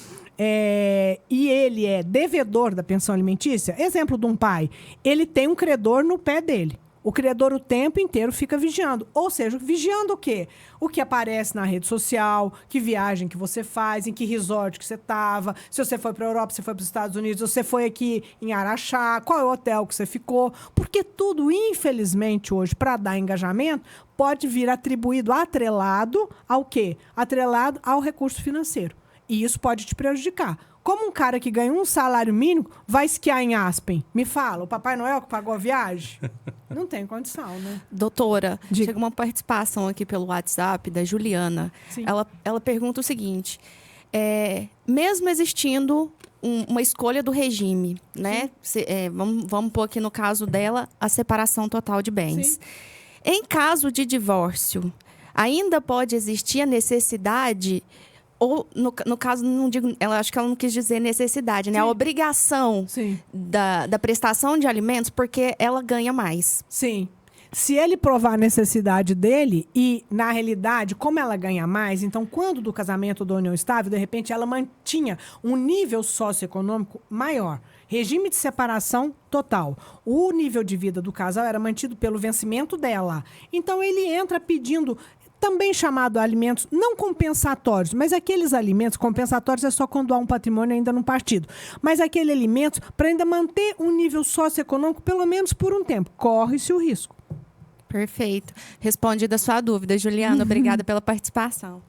Speaker 3: e ele é devedor da pensão alimentícia, exemplo de um pai, ele tem um credor no pé dele. O credor o tempo inteiro fica vigiando. Ou seja, vigiando o quê? O que aparece na rede social, que viagem que você faz, em que resort que você estava, se você foi para a Europa, se você foi para os Estados Unidos, se você foi aqui em Araxá, qual é o hotel que você ficou. Porque tudo, infelizmente, hoje, para dar engajamento, pode vir atrelado ao quê? Atrelado ao recurso financeiro. E isso pode te prejudicar. Como um cara que ganha um salário mínimo vai esquiar em Aspen? Me fala, o Papai Noel que pagou a viagem? Não tem condição, né?
Speaker 4: Doutora, chega uma participação aqui pelo WhatsApp da Juliana. Ela pergunta o seguinte, mesmo existindo uma escolha do regime, né? Vamos pôr aqui no caso dela a separação total de bens. Sim. Em caso de divórcio, ainda pode existir a necessidade... Ou, no caso, não digo, acho que ela não quis dizer necessidade, né? Sim. A obrigação da prestação de alimentos, porque ela ganha mais.
Speaker 3: Sim. Se ele provar a necessidade dele e, na realidade, como ela ganha mais, então, quando do casamento da união estável, de repente, ela mantinha um nível socioeconômico maior. Regime de separação total. O nível de vida do casal era mantido pelo vencimento dela. Então, ele entra pedindo... Também chamado alimentos não compensatórios, mas aqueles alimentos compensatórios é só quando há um patrimônio ainda no partido. Mas aqueles alimentos para ainda manter um nível socioeconômico, pelo menos por um tempo. Corre-se o risco.
Speaker 4: Perfeito. Respondida a sua dúvida, Juliana. Obrigada pela participação.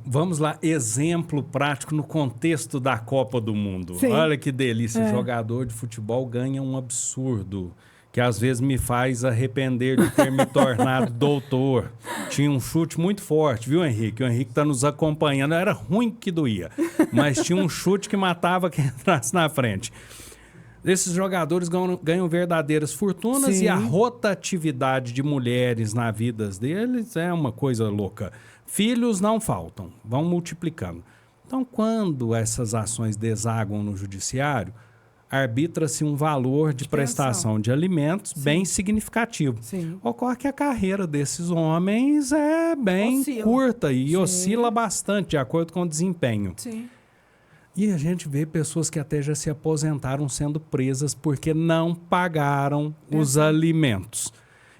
Speaker 5: Vamos lá, exemplo prático no contexto da Copa do Mundo.
Speaker 3: Sim.
Speaker 5: Olha que delícia, jogador de futebol ganha um absurdo, que às vezes me faz arrepender de ter me tornado doutor. Tinha um chute muito forte, viu, Henrique? O Henrique está nos acompanhando, era ruim que doía, mas tinha um chute que matava quem entrasse na frente. Esses jogadores ganham verdadeiras fortunas.
Speaker 3: Sim.
Speaker 5: E a rotatividade de mulheres na vida deles é uma coisa louca. Filhos não faltam, vão multiplicando. Então, quando essas ações desaguam no judiciário, arbitra-se um valor de prestação de alimentos bem significativo.
Speaker 3: Sim.
Speaker 5: Ocorre que a carreira desses homens é bem curta e oscila bastante de acordo com o desempenho.
Speaker 3: Sim.
Speaker 5: E a gente vê pessoas que até já se aposentaram sendo presas porque não pagaram os alimentos.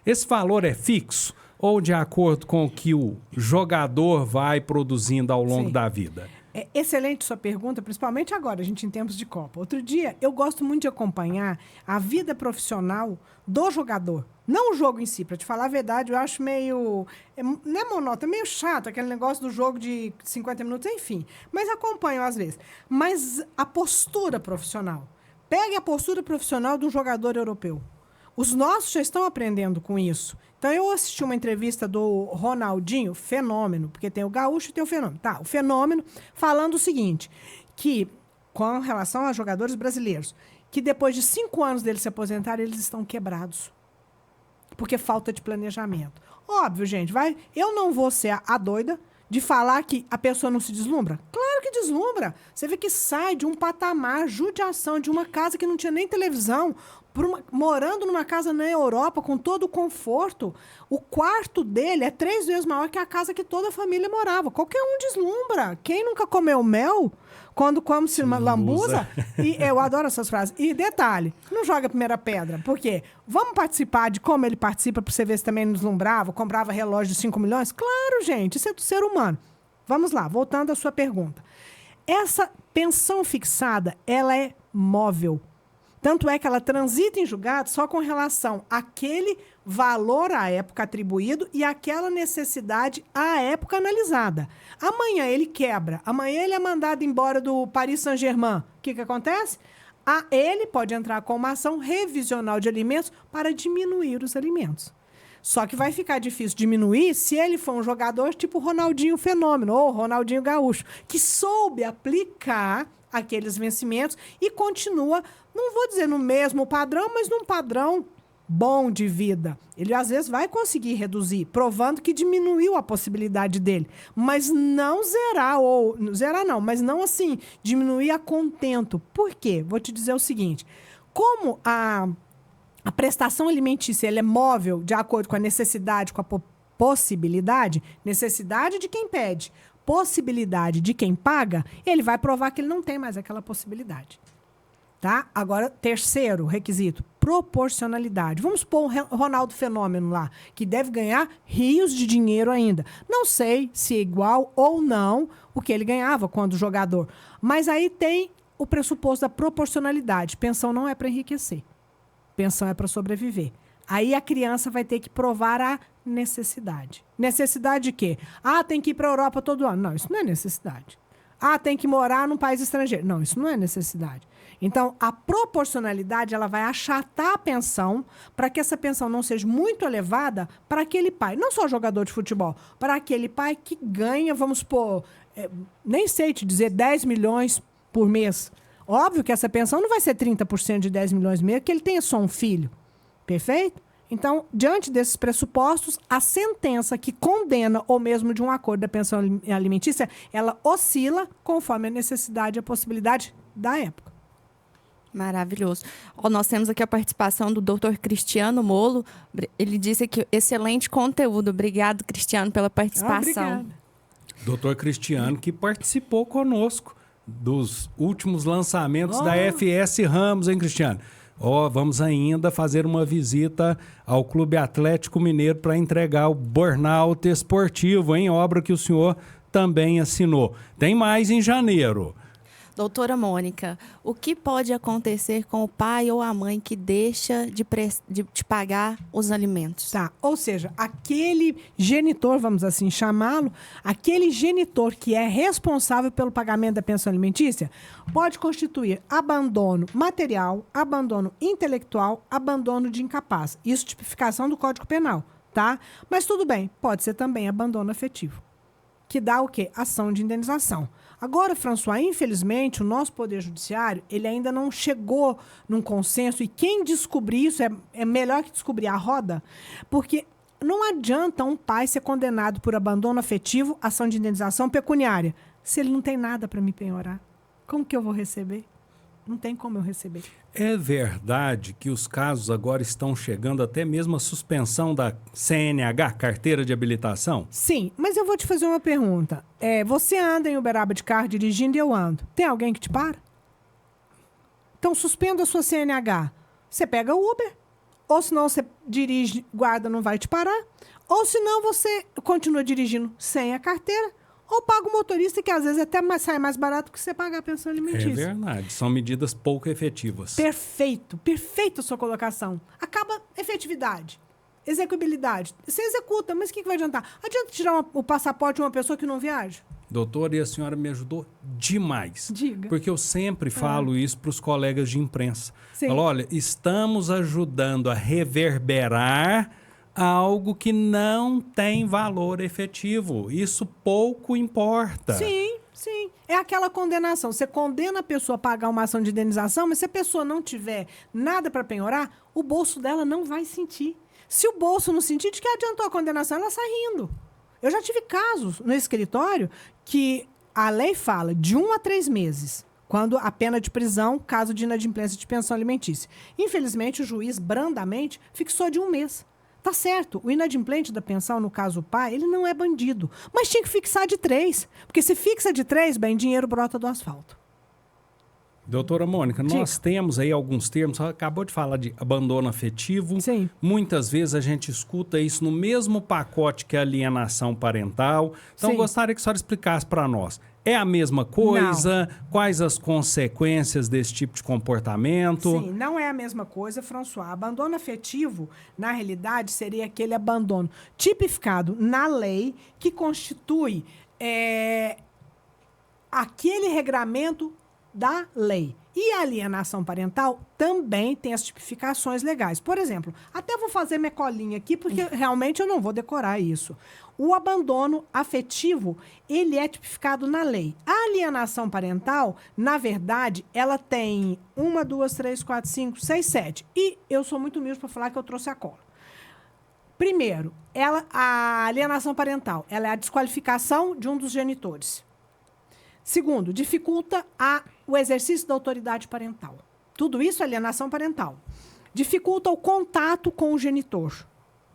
Speaker 5: Esse valor é fixo ou de acordo com o que o jogador vai produzindo ao longo da vida?
Speaker 3: É excelente sua pergunta, principalmente agora, a gente em tempos de Copa. Outro dia, eu gosto muito de acompanhar a vida profissional do jogador. Não o jogo em si, para te falar a verdade, eu acho meio... não é monótono, é meio chato aquele negócio do jogo de 50 minutos, enfim. Mas acompanho às vezes. Mas a postura profissional. Pegue a postura profissional do jogador europeu. Os nossos já estão aprendendo com isso. Então, eu assisti uma entrevista do Ronaldinho, fenômeno, porque tem o gaúcho e tem o fenômeno. Tá, o fenômeno falando o seguinte, que com relação a jogadores brasileiros, que depois de 5 anos deles se aposentarem, eles estão quebrados. Porque falta de planejamento. Óbvio, gente, eu não vou ser a doida de falar que a pessoa não se deslumbra. Claro que deslumbra. Você vê que sai de um patamar, judiação, de uma casa que não tinha nem televisão, morando numa casa na Europa com todo o conforto. O quarto dele é 3 vezes maior que a casa que toda a família morava. Qualquer um deslumbra. Quem nunca comeu mel, quando come-se uma lambuza... E eu adoro essas frases. E detalhe, não joga a primeira pedra. Por quê? Vamos participar de como ele participa para você ver se também não deslumbrava, comprava relógio de 5 milhões? Claro, gente, isso é do ser humano. Vamos lá, voltando à sua pergunta. Essa pensão fixada, ela é móvel. Tanto é que ela transita em julgado só com relação àquele valor à época atribuído e àquela necessidade à época analisada. Amanhã ele quebra, amanhã ele é mandado embora do Paris Saint-Germain. O que acontece? Ele pode entrar com uma ação revisional de alimentos para diminuir os alimentos. Só que vai ficar difícil diminuir se ele for um jogador tipo Ronaldinho Fenômeno ou Ronaldinho Gaúcho, que soube aplicar aqueles vencimentos e continua, não vou dizer no mesmo padrão, mas num padrão bom de vida. Ele, às vezes, vai conseguir reduzir, provando que diminuiu a possibilidade dele. Mas não zerar, ou... zerar não, mas não, assim, diminuir a contento. Por quê? Vou te dizer o seguinte. Como a prestação alimentícia ela é móvel de acordo com a necessidade, com a possibilidade, necessidade de quem pede, possibilidade de quem paga, ele vai provar que ele não tem mais aquela possibilidade. Tá? Agora, terceiro requisito, proporcionalidade. Vamos pôr o Ronaldo Fenômeno lá, que deve ganhar rios de dinheiro ainda. Não sei se é igual ou não o que ele ganhava quando jogador. Mas aí tem o pressuposto da proporcionalidade. Pensão não é para enriquecer. Pensão é para sobreviver. Aí a criança vai ter que provar a necessidade. Necessidade de quê? Tem que ir para a Europa todo ano. Não, isso não é necessidade. Tem que morar num país estrangeiro. Não, isso não é necessidade. Então, a proporcionalidade ela vai achatar a pensão para que essa pensão não seja muito elevada para aquele pai, não só jogador de futebol, para aquele pai que ganha, vamos supor, nem sei te dizer, 10 milhões por mês. Óbvio que essa pensão não vai ser 30% de 10 milhões por mês, porque ele tenha só um filho. Perfeito? Então, diante desses pressupostos, a sentença que condena ou mesmo de um acordo da pensão alimentícia, ela oscila conforme a necessidade e a possibilidade da época.
Speaker 4: Maravilhoso. Nós temos aqui a participação do Dr. Cristiano Molo. Ele disse que excelente conteúdo. Obrigado, Cristiano, pela participação.
Speaker 5: Dr. Cristiano, que participou conosco dos últimos lançamentos da FS Ramos, hein, Cristiano? Vamos ainda fazer uma visita ao Clube Atlético Mineiro para entregar o Burnout Esportivo, hein? Obra que o senhor também assinou. Tem mais em janeiro.
Speaker 4: Doutora Mônica, o que pode acontecer com o pai ou a mãe que deixa de pagar os alimentos?
Speaker 3: Tá, ou seja, aquele genitor, vamos assim chamá-lo, aquele genitor que é responsável pelo pagamento da pensão alimentícia, pode constituir abandono material, abandono intelectual, abandono de incapaz. Isso tipificação do Código Penal, tá? Mas tudo bem, pode ser também abandono afetivo, que dá o quê? Ação de indenização. Agora, François, infelizmente, o nosso Poder Judiciário, ele ainda não chegou num consenso, e quem descobrir isso é melhor que descobrir a roda, porque não adianta um pai ser condenado por abandono afetivo, ação de indenização pecuniária, se ele não tem nada para me penhorar. Como que eu vou receber? Não tem como eu receber.
Speaker 5: É verdade que os casos agora estão chegando até mesmo a suspensão da CNH, carteira de habilitação?
Speaker 3: Sim, mas eu vou te fazer uma pergunta. Você anda em Uberaba de carro dirigindo e eu ando. Tem alguém que te para? Então suspenda a sua CNH. Você pega o Uber. Ou senão você dirige, guarda não vai te parar. Ou senão você continua dirigindo sem a carteira. Ou paga o motorista, que às vezes até sai mais barato que você pagar a pensão alimentícia.
Speaker 5: É verdade, são medidas pouco efetivas.
Speaker 3: Perfeito, perfeita a sua colocação. Acaba efetividade, execuibilidade. Você executa, mas o que vai adiantar? Adianta tirar o passaporte de uma pessoa que não viaja?
Speaker 5: Doutora, e a senhora me ajudou demais.
Speaker 3: Diga.
Speaker 5: Porque eu sempre falo isso para os colegas de imprensa.
Speaker 3: Sim.
Speaker 5: Falo, olha, estamos ajudando a reverberar algo que não tem valor efetivo. Isso pouco importa.
Speaker 3: Sim, sim. É aquela condenação. Você condena a pessoa a pagar uma ação de indenização, mas se a pessoa não tiver nada para penhorar, o bolso dela não vai sentir. Se o bolso não sentir, de que adiantou a condenação? Ela sai rindo. Eu já tive casos no escritório que a lei fala de 1 a 3 meses, quando a pena de prisão, caso de inadimplência de pensão alimentícia. Infelizmente, o juiz, brandamente, fixou de 1 mês. Tá certo, o inadimplente da pensão, no caso o pai, ele não é bandido. Mas tinha que fixar de 3. Porque se fixa de 3, bem, dinheiro brota do asfalto.
Speaker 5: Doutora Mônica, nós temos aí alguns termos, você acabou de falar de abandono afetivo.
Speaker 3: Sim.
Speaker 5: Muitas vezes a gente escuta isso no mesmo pacote que a alienação parental. Então,
Speaker 3: Sim.
Speaker 5: gostaria que a senhora explicasse para nós. É a mesma coisa? Não. Quais as consequências desse tipo de comportamento?
Speaker 3: Sim, não é a mesma coisa, François. Abandono afetivo, na realidade, seria aquele abandono tipificado na lei que constitui aquele regramento da lei. E a alienação parental também tem as tipificações legais. Por exemplo, até vou fazer minha colinha aqui, porque realmente eu não vou decorar isso. O abandono afetivo, ele é tipificado na lei. A alienação parental, na verdade, ela tem 1, 2, 3, 4, 5, 6, 7. E eu sou muito humilde para falar que eu trouxe a cola. Primeiro, a alienação parental, ela é a desqualificação de um dos genitores. Segundo, dificulta o exercício da autoridade parental. Tudo isso é alienação parental. Dificulta o contato com o genitor.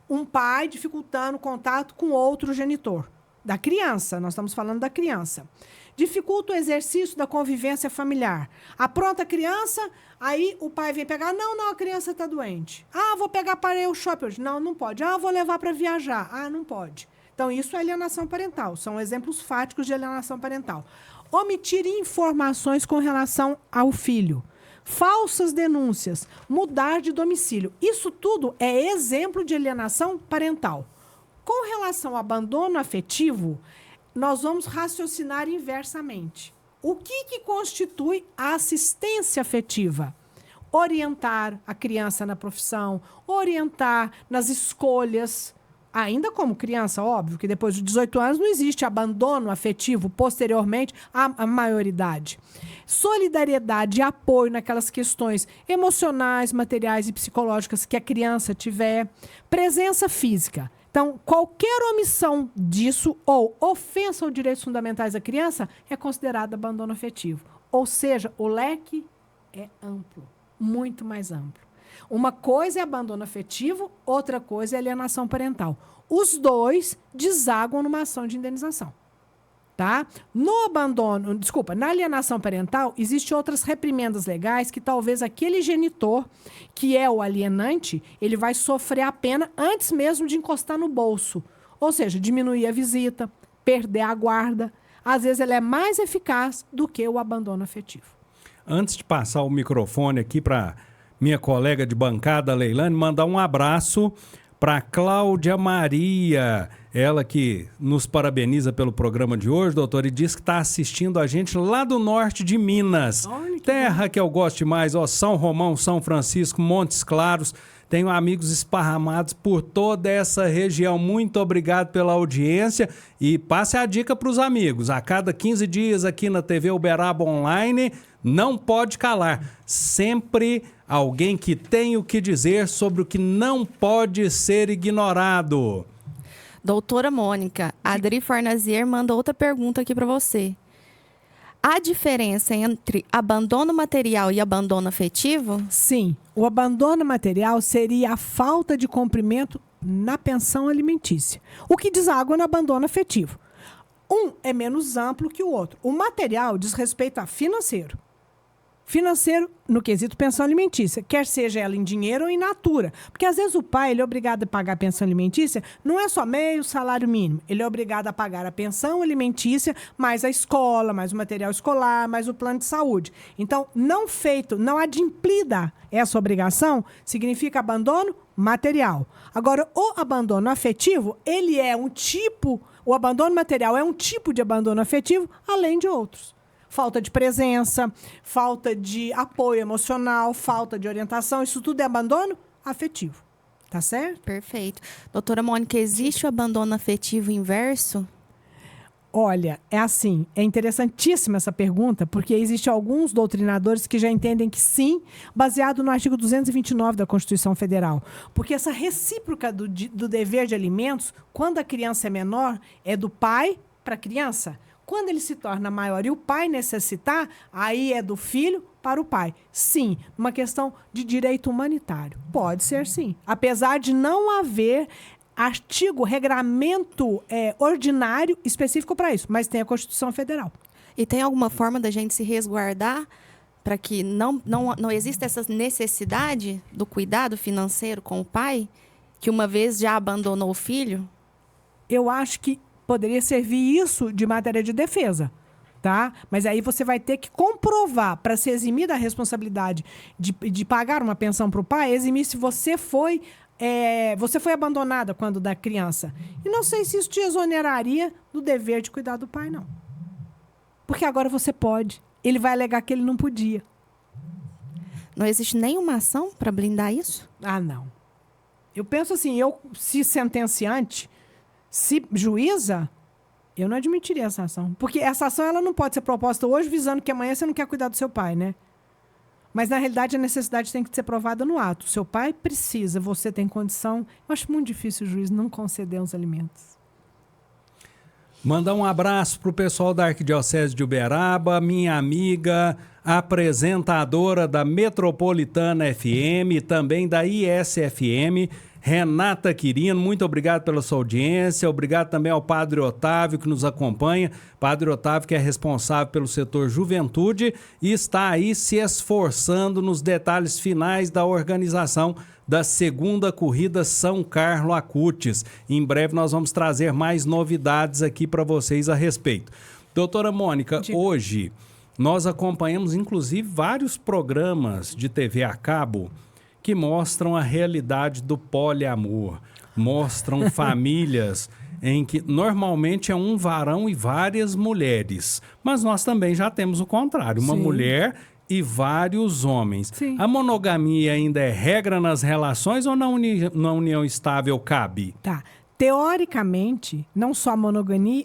Speaker 3: Um pai dificultando o contato com outro genitor. Da criança, nós estamos falando da criança. Dificulta o exercício da convivência familiar. Apronta a criança, aí o pai vem pegar. Não, a criança está doente. Vou pegar para ir ao shopping hoje. Não pode. Vou levar para viajar. Não pode. Então, isso é alienação parental. São exemplos fáticos de alienação parental. Omitir informações com relação ao filho. Falsas denúncias. Mudar de domicílio. Isso tudo é exemplo de alienação parental. Com relação ao abandono afetivo, nós vamos raciocinar inversamente. O que constitui a assistência afetiva? Orientar a criança na profissão, orientar nas escolhas. Ainda como criança, óbvio, que depois dos 18 anos não existe abandono afetivo posteriormente à maioridade. Solidariedade e apoio naquelas questões emocionais, materiais e psicológicas que a criança tiver. Presença física. Então, qualquer omissão disso ou ofensa aos direitos fundamentais da criança é considerado abandono afetivo. Ou seja, o leque é amplo, muito mais amplo. Uma coisa é abandono afetivo, outra coisa é alienação parental. Os dois desaguam numa ação de indenização. Tá? Na alienação parental, existem outras reprimendas legais que talvez aquele genitor, que é o alienante, ele vai sofrer a pena antes mesmo de encostar no bolso. Ou seja, diminuir a visita, perder a guarda. às vezes ele é mais eficaz do que o abandono afetivo.
Speaker 5: Antes de passar o microfone aqui para minha colega de bancada, Leilane, mandar um abraço para Cláudia Maria, ela que nos parabeniza pelo programa de hoje, doutor, e diz que está assistindo a gente lá do norte de Minas. Terra que eu gosto demais, ó, São Romão, São Francisco, Montes Claros. Tenho amigos esparramados por toda essa região. Muito obrigado pela audiência e passe a dica para os amigos. A cada 15 dias aqui na TV Uberaba Online, não pode calar. Sempre alguém que tem o que dizer sobre o que não pode ser ignorado.
Speaker 4: Doutora Mônica, Adri Fornazier manda outra pergunta aqui para você. Há diferença entre abandono material e abandono afetivo?
Speaker 3: Sim, o abandono material seria a falta de cumprimento na pensão alimentícia, o que deságua no abandono afetivo. Um é menos amplo que o outro. O material diz respeito a financeiro. Financeiro no quesito pensão alimentícia, quer seja ela em dinheiro ou in natura. Porque às vezes o pai ele é obrigado a pagar a pensão alimentícia, não é só meio salário mínimo. Ele é obrigado a pagar a pensão alimentícia, mais a escola, mais o material escolar, mais o plano de saúde. Então, não feito, não adimplida essa obrigação, significa abandono material. Agora, o abandono afetivo, ele é um tipo, o abandono material é um tipo de abandono afetivo, além de outros. Falta de presença, falta de apoio emocional, falta de orientação, isso tudo é abandono afetivo. Tá certo?
Speaker 4: Perfeito. Doutora Mônica, existe o abandono afetivo inverso?
Speaker 3: Olha, é assim, é interessantíssima essa pergunta, porque existem alguns doutrinadores que já entendem que sim, baseado no artigo 229 da Constituição Federal. Porque essa recíproca do dever de alimentos, quando a criança é menor, é do pai para a criança. Quando ele se torna maior e o pai necessitar, aí é do filho para o pai. Sim, uma questão de direito humanitário. Pode ser sim. Apesar de não haver artigo, regramento ordinário específico para isso, mas tem a Constituição Federal.
Speaker 4: E tem alguma forma da gente se resguardar para que não exista essa necessidade do cuidado financeiro com o pai, que uma vez já abandonou o filho?
Speaker 3: Eu acho que poderia servir isso de matéria de defesa, tá? Mas aí você vai ter que comprovar, para se eximir da responsabilidade de pagar uma pensão para o pai, eximir se você foi abandonada quando da criança. E não sei se isso te exoneraria do dever de cuidar do pai, não. Porque agora você pode. Ele vai alegar que ele não podia.
Speaker 4: Não existe nenhuma ação para blindar isso?
Speaker 3: Ah, não. Eu penso assim, se sentenciante, se juíza, eu não admitiria essa ação. Porque essa ação ela não pode ser proposta hoje visando que amanhã você não quer cuidar do seu pai, né? Mas, na realidade, a necessidade tem que ser provada no ato. Seu pai precisa, você tem condição. Eu acho muito difícil o juiz não conceder os alimentos.
Speaker 5: Mandar um abraço para o pessoal da Arquidiocese de Uberaba, minha amiga, apresentadora da Metropolitana FM, também da ISFM, Renata Quirino, muito obrigado pela sua audiência, obrigado também ao Padre Otávio que nos acompanha, Padre Otávio que é responsável pelo setor juventude e está aí se esforçando nos detalhes finais da organização da segunda corrida São Carlos Acutis. Em breve nós vamos trazer mais novidades aqui para vocês a respeito. Doutora Mônica, hoje nós acompanhamos inclusive vários programas de TV a cabo que mostram a realidade do poliamor, mostram famílias em que normalmente é um varão e várias mulheres, mas nós também já temos o contrário, uma mulher e vários homens.
Speaker 3: Sim.
Speaker 5: A monogamia ainda é regra nas relações ou na união estável cabe?
Speaker 3: Tá. Teoricamente, não só a monogamia,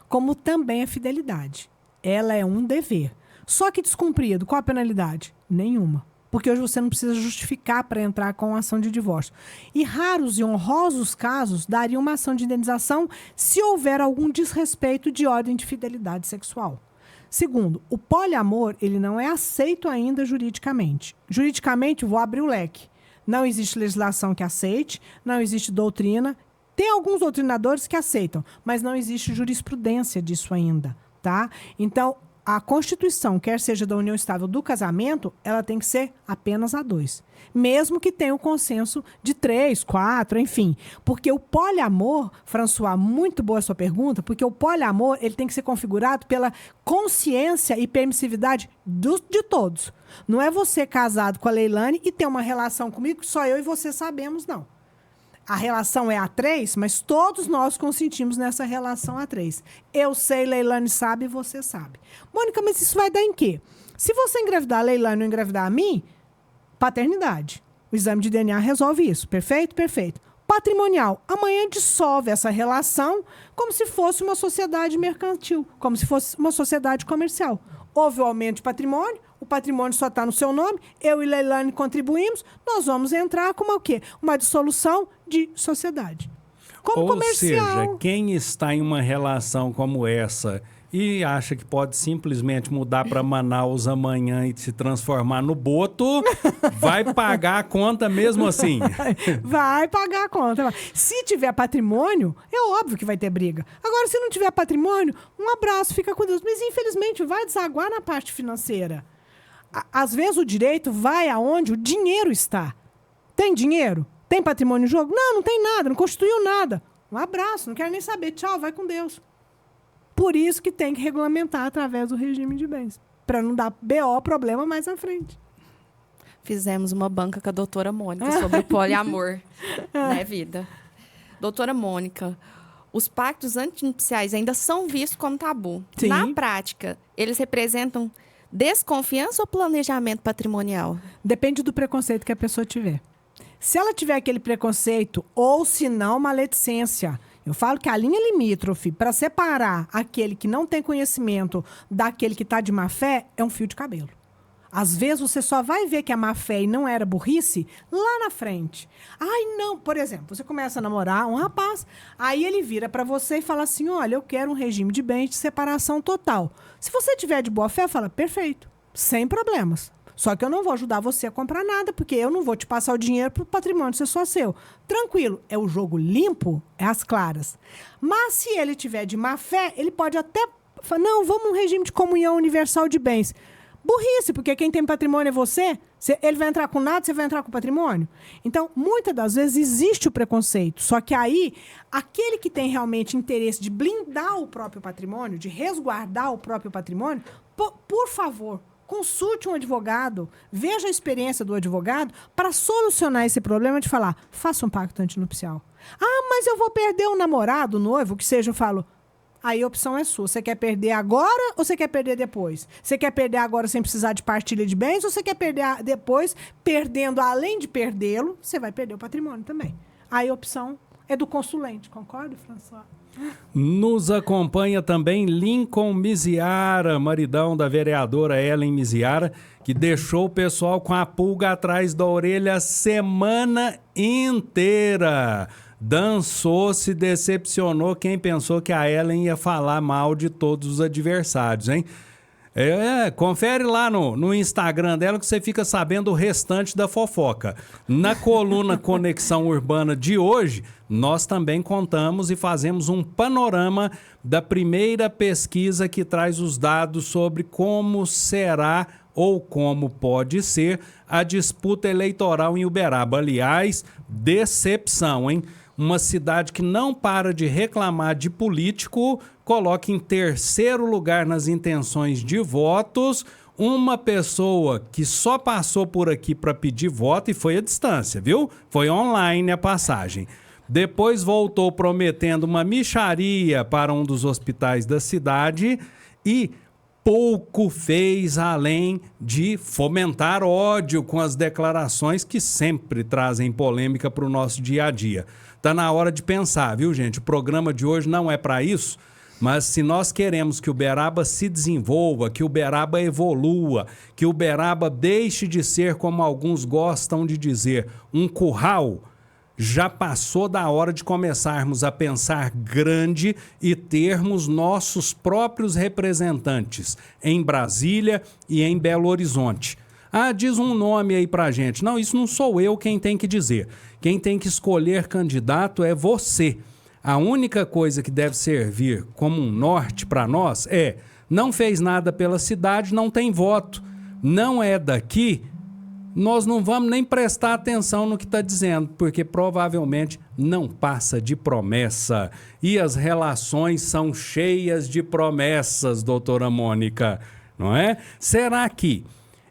Speaker 3: como também a fidelidade. Ela é um dever. Só que descumprido, qual a penalidade? Nenhuma. Porque hoje você não precisa justificar para entrar com ação de divórcio. E raros e honrosos casos dariam uma ação de indenização se houver algum desrespeito de ordem de fidelidade sexual. Segundo, o poliamor ele não é aceito ainda juridicamente. Juridicamente, vou abrir o leque. Não existe legislação que aceite, não existe doutrina. Tem alguns doutrinadores que aceitam, mas não existe jurisprudência disso ainda, tá? Então, a constituição, quer seja da união estável do casamento, ela tem que ser apenas a 2. Mesmo que tenha o consenso de 3, 4, enfim. Porque o poliamor, François, muito boa a sua pergunta, porque o poliamor ele tem que ser configurado pela consciência e permissividade de todos. Não é você casado com a Leilane e ter uma relação comigo que só eu e você sabemos, não. A relação é a 3, mas todos nós consentimos nessa relação a 3. Eu sei, Leilane sabe e você sabe. Mônica, mas isso vai dar em quê? Se você engravidar a Leilane ou engravidar a mim, paternidade. O exame de DNA resolve isso. Perfeito? Perfeito. Patrimonial. Amanhã dissolve essa relação como se fosse uma sociedade mercantil, como se fosse uma sociedade comercial. Houve o aumento de patrimônio, o patrimônio só está no seu nome, eu e Leilane contribuímos, nós vamos entrar com o quê? Uma dissolução de sociedade. Como
Speaker 5: Ou
Speaker 3: comercial.
Speaker 5: seja, quem está em uma relação como essa e acha que pode simplesmente mudar para Manaus amanhã e se transformar no Boto, vai pagar a conta mesmo assim.
Speaker 3: Vai pagar a conta. Se tiver patrimônio, é óbvio que vai ter briga. Agora, se não tiver patrimônio, um abraço, fica com Deus. Mas, infelizmente, vai desaguar na parte financeira. Às vezes, o direito vai aonde o dinheiro está. Tem dinheiro? Tem patrimônio em jogo? Não, não tem nada, não constituiu nada. Um abraço, não quero nem saber. Tchau, vai com Deus. Por isso que tem que regulamentar através do regime de bens. Para não dar BO problema mais à frente.
Speaker 4: Fizemos uma banca com a doutora Mônica sobre o poliamor, né, vida? Doutora Mônica, os pactos antinupciais ainda são vistos como tabu.
Speaker 3: Sim.
Speaker 4: Na prática, eles representam desconfiança ou planejamento patrimonial?
Speaker 3: Depende do preconceito que a pessoa tiver. Se ela tiver aquele preconceito, ou se não, maledicência. Eu falo que a linha limítrofe para separar aquele que não tem conhecimento daquele que está de má fé é um fio de cabelo. Às vezes você só vai ver que a má fé e não era burrice lá na frente. Ai, não. Por exemplo, você começa a namorar um rapaz, aí ele vira para você e fala assim, olha, eu quero um regime de bens de separação total. Se você tiver de boa fé, fala, perfeito, sem problemas. Só que eu não vou ajudar você a comprar nada, porque eu não vou te passar o dinheiro para o patrimônio ser só seu. Tranquilo, é o jogo limpo, é as claras. Mas se ele tiver de má fé, ele pode até falar, não, vamos um regime de comunhão universal de bens. Burrice, porque quem tem patrimônio é você. Ele vai entrar com nada, você vai entrar com patrimônio. Então, muitas das vezes existe o preconceito. Só que aí, aquele que tem realmente interesse de blindar o próprio patrimônio, de resguardar o próprio patrimônio, por favor, consulte um advogado, veja a experiência do advogado para solucionar esse problema de falar, faça um pacto antinupcial. Ah, mas eu vou perder o namorado, o noivo, que seja, eu falo, aí a opção é sua. Você quer perder agora ou você quer perder depois? Você quer perder agora sem precisar de partilha de bens ou você quer perder depois, perdendo, além de perdê-lo, você vai perder o patrimônio também. Aí a opção é do consulente, concorda, François?
Speaker 5: Nos acompanha também Lincoln Miziara, maridão da vereadora Ellen Miziara, que deixou o pessoal com a pulga atrás da orelha a semana inteira. Dançou, se decepcionou quem pensou que a Ellen ia falar mal de todos os adversários, hein? Confere lá no Instagram dela que você fica sabendo o restante da fofoca. Na coluna Conexão Urbana de hoje, nós também contamos e fazemos um panorama da primeira pesquisa que traz os dados sobre como será ou como pode ser a disputa eleitoral em Uberaba. Aliás, decepção, hein? Uma cidade que não para de reclamar de político, coloca em terceiro lugar nas intenções de votos uma pessoa que só passou por aqui para pedir voto e foi à distância, viu? Foi online a passagem. Depois voltou prometendo uma mixaria para um dos hospitais da cidade e pouco fez além de fomentar ódio com as declarações que sempre trazem polêmica para o nosso dia a dia. Tá na hora de pensar, viu, gente? O programa de hoje não é para isso, mas se nós queremos que Uberaba se desenvolva, que Uberaba evolua, que Uberaba deixe de ser, como alguns gostam de dizer, um curral, já passou da hora de começarmos a pensar grande e termos nossos próprios representantes em Brasília e em Belo Horizonte. Ah, diz um nome aí pra gente. Não, isso não sou eu quem tem que dizer. Quem tem que escolher candidato é você. A única coisa que deve servir como um norte para nós é não fez nada pela cidade, não tem voto, não é daqui, nós não vamos nem prestar atenção no que está dizendo, porque provavelmente não passa de promessa. E as relações são cheias de promessas, doutora Mônica, não é? Será que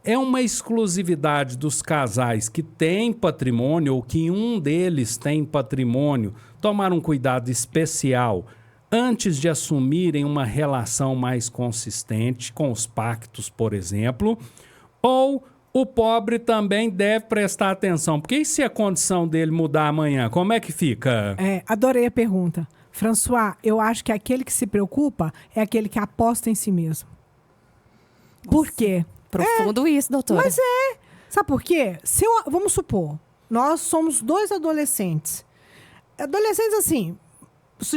Speaker 5: é uma exclusividade dos casais que têm patrimônio ou que um deles tem patrimônio tomar um cuidado especial antes de assumirem uma relação mais consistente com os pactos, por exemplo? Ou o pobre também deve prestar atenção? Porque e se a condição dele mudar amanhã? Como é que fica?
Speaker 3: Adorei a pergunta. François, eu acho que aquele que se preocupa é aquele que aposta em si mesmo. Por quê?
Speaker 4: Profundo isso, doutora.
Speaker 3: Mas sabe por quê? Vamos supor, nós somos 2 adolescentes. Adolescentes assim,